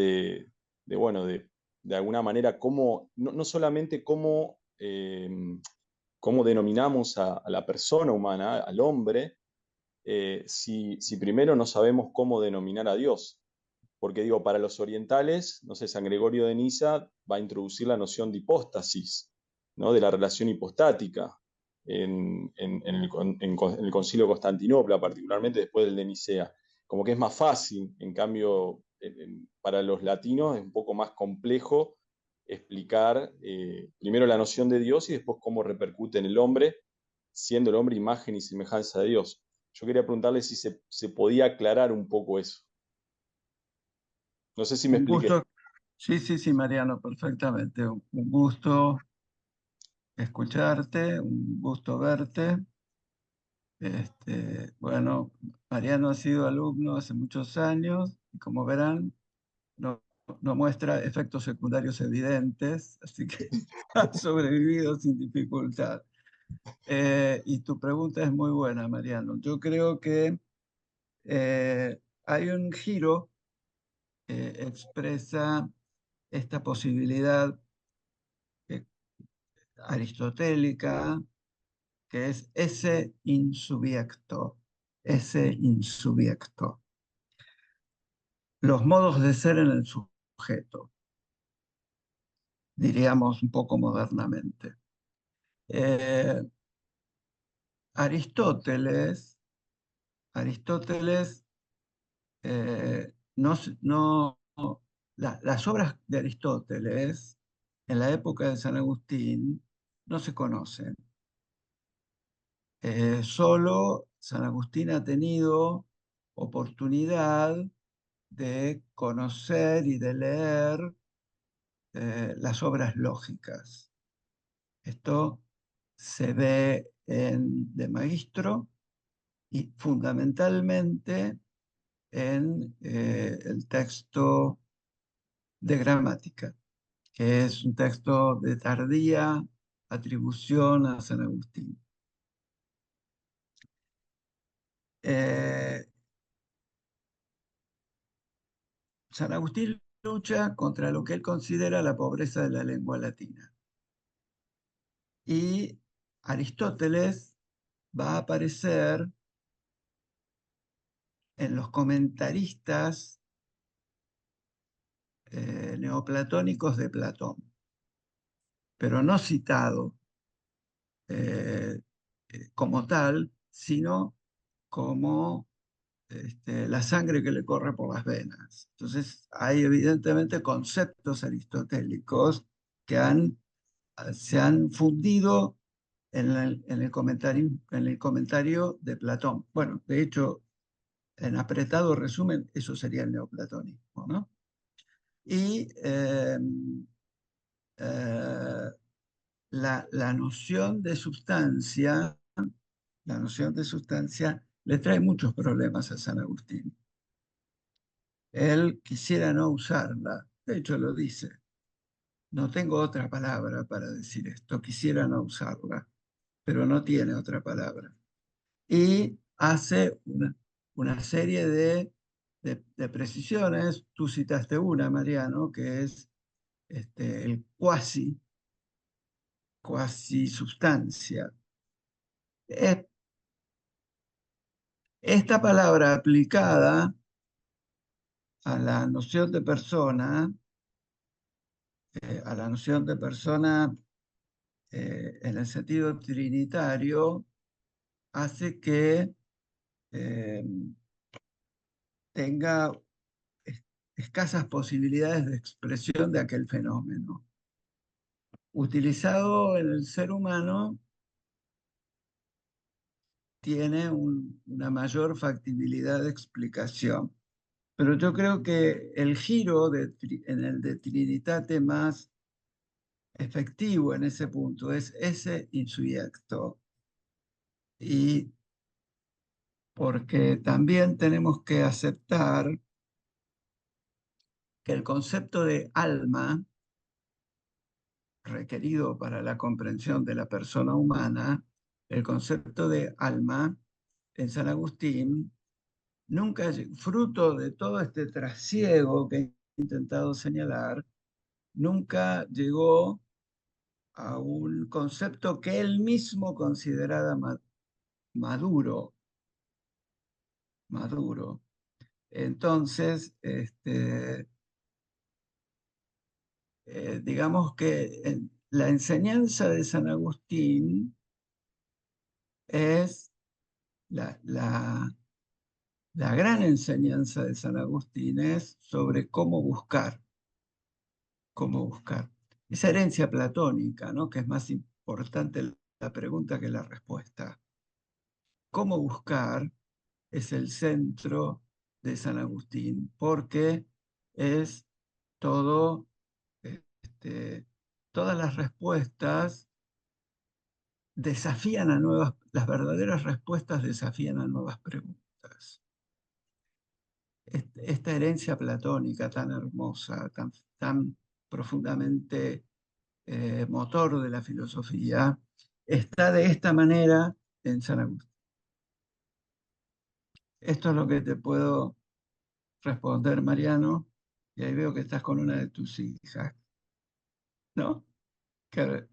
Bueno, de alguna manera, cómo, no solamente cómo denominamos a la persona humana, al hombre, si primero no sabemos cómo denominar a Dios. Porque digo, para los orientales, no sé, San Gregorio de Niza va a introducir la noción de hipóstasis, ¿no? De la relación hipostática en el Concilio de Constantinopla, particularmente después del de Nicea. Como que es más fácil, en cambio, para los latinos es un poco más complejo explicar primero la noción de Dios y después cómo repercute en el hombre, siendo el hombre imagen y semejanza de Dios. Yo quería preguntarle si se podía aclarar un poco eso. No sé si me Un expliqué. gusto. Sí, sí, sí, Mariano, perfectamente. Un gusto escucharte, un gusto verte. Bueno, Mariano ha sido alumno hace muchos años y como verán, no, no muestra efectos secundarios evidentes, así que ha sobrevivido sin dificultad. Y tu pregunta es muy buena, Mariano. Yo creo que hay un giro que expresa esta posibilidad aristotélica, que es ese insubjecto, ese insubjecto. Los modos de ser en el sujeto, diríamos un poco modernamente. Eh, Aristóteles las obras de Aristóteles en la época de San Agustín no se conocen. Solo San Agustín ha tenido oportunidad de conocer y de leer las obras lógicas. Esto se ve en De Magistro y fundamentalmente en el texto de gramática, que es un texto de tardía atribución a San Agustín. San Agustín lucha contra lo que él considera la pobreza de la lengua latina. Y Aristóteles va a aparecer en los comentaristas neoplatónicos de Platón, pero no citado como tal, sino como la sangre que le corre por las venas. Entonces, hay evidentemente conceptos aristotélicos que se han fundido en el comentario de Platón. Bueno, de hecho, en apretado resumen, eso sería el neoplatonismo, ¿no? Y la noción de sustancia, le trae muchos problemas a San Agustín. Él quisiera no usarla, de hecho lo dice. No tengo otra palabra para decir esto, quisiera no usarla, pero no tiene otra palabra. Y hace una serie de precisiones. Tú citaste una, Mariano, que es el cuasi substancia. Esta palabra aplicada a la noción de persona, en el sentido trinitario, hace que tenga escasas posibilidades de expresión de aquel fenómeno. Utilizado en el ser humano, tiene una mayor factibilidad de explicación. Pero yo creo que el giro en el de Trinitate más efectivo en ese punto es ese insuiecto. Y porque también tenemos que aceptar que el concepto de alma requerido para la comprensión de la persona humana, el concepto de alma en San Agustín, nunca, fruto de todo este trasiego que he intentado señalar, nunca llegó a un concepto que él mismo consideraba maduro. Entonces, digamos que la enseñanza de San Agustín es la gran enseñanza de San Agustín es sobre cómo buscar. Esa herencia platónica, ¿no? Que es más importante la pregunta que la respuesta. Cómo buscar es el centro de San Agustín, porque es todo, todas las respuestas desafían a las verdaderas respuestas desafían a nuevas preguntas. Esta herencia platónica tan hermosa, tan profundamente motor de la filosofía, está de esta manera en San Agustín. Esto es lo que te puedo responder, Mariano, y ahí veo que estás con una de tus hijas, ¿no? Que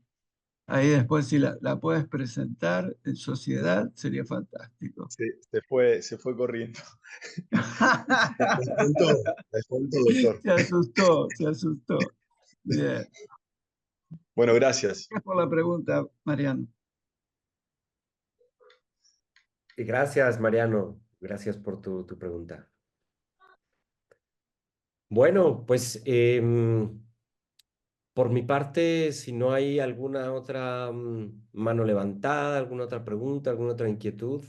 ahí después si la puedes presentar en sociedad, sería fantástico. Sí, se fue corriendo. Les cuento, doctor. Se asustó. Bien. Bueno, gracias. Gracias por la pregunta, Mariano. Y gracias, Mariano. Gracias por tu pregunta. Bueno, pues por mi parte, si no hay alguna otra mano levantada, alguna otra pregunta, alguna otra inquietud,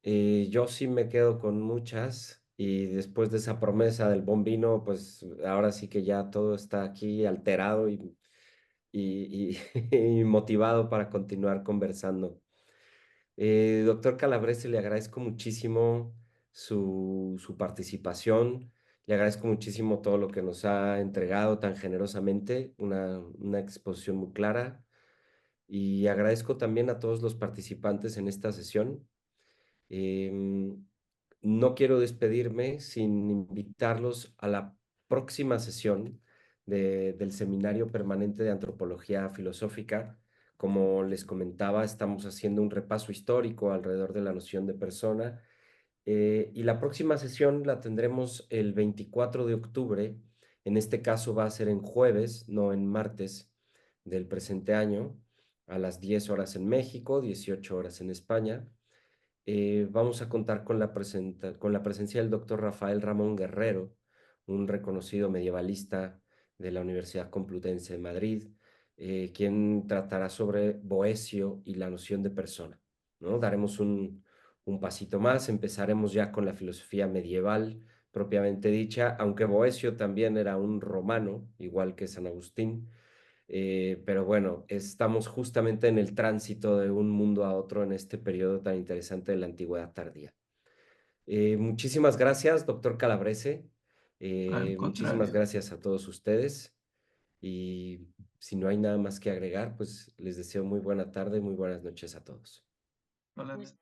yo sí me quedo con muchas y después de esa promesa del buen vino, pues ahora sí que ya todo está aquí alterado y motivado para continuar conversando. Doctor Calabrese, le agradezco muchísimo su participación, le agradezco muchísimo todo lo que nos ha entregado tan generosamente, una exposición muy clara, y agradezco también a todos los participantes en esta sesión. Em, no quiero despedirme sin invitarlos a la próxima sesión del Seminario Permanente de Antropología Filosófica. Como les comentaba, estamos haciendo un repaso histórico alrededor de la noción de persona, y la próxima sesión la tendremos el 24 de octubre. En este caso va a ser en jueves, no en martes del presente año, a las 10 horas en México, 18 horas en España. Vamos a contar con la presencia del doctor Rafael Ramón Guerrero, un reconocido medievalista de la Universidad Complutense de Madrid, quien tratará sobre Boecio y la noción de persona, ¿no? Daremos un pasito más, empezaremos ya con la filosofía medieval propiamente dicha, aunque Boecio también era un romano, igual que San Agustín, pero bueno, estamos justamente en el tránsito de un mundo a otro en este periodo tan interesante de la antigüedad tardía. Muchísimas gracias, doctor Calabrese. Al Muchísimas contrario. gracias a todos ustedes. Y si no hay nada más que agregar, pues les deseo muy buena tarde, muy buenas noches a todos. Solamente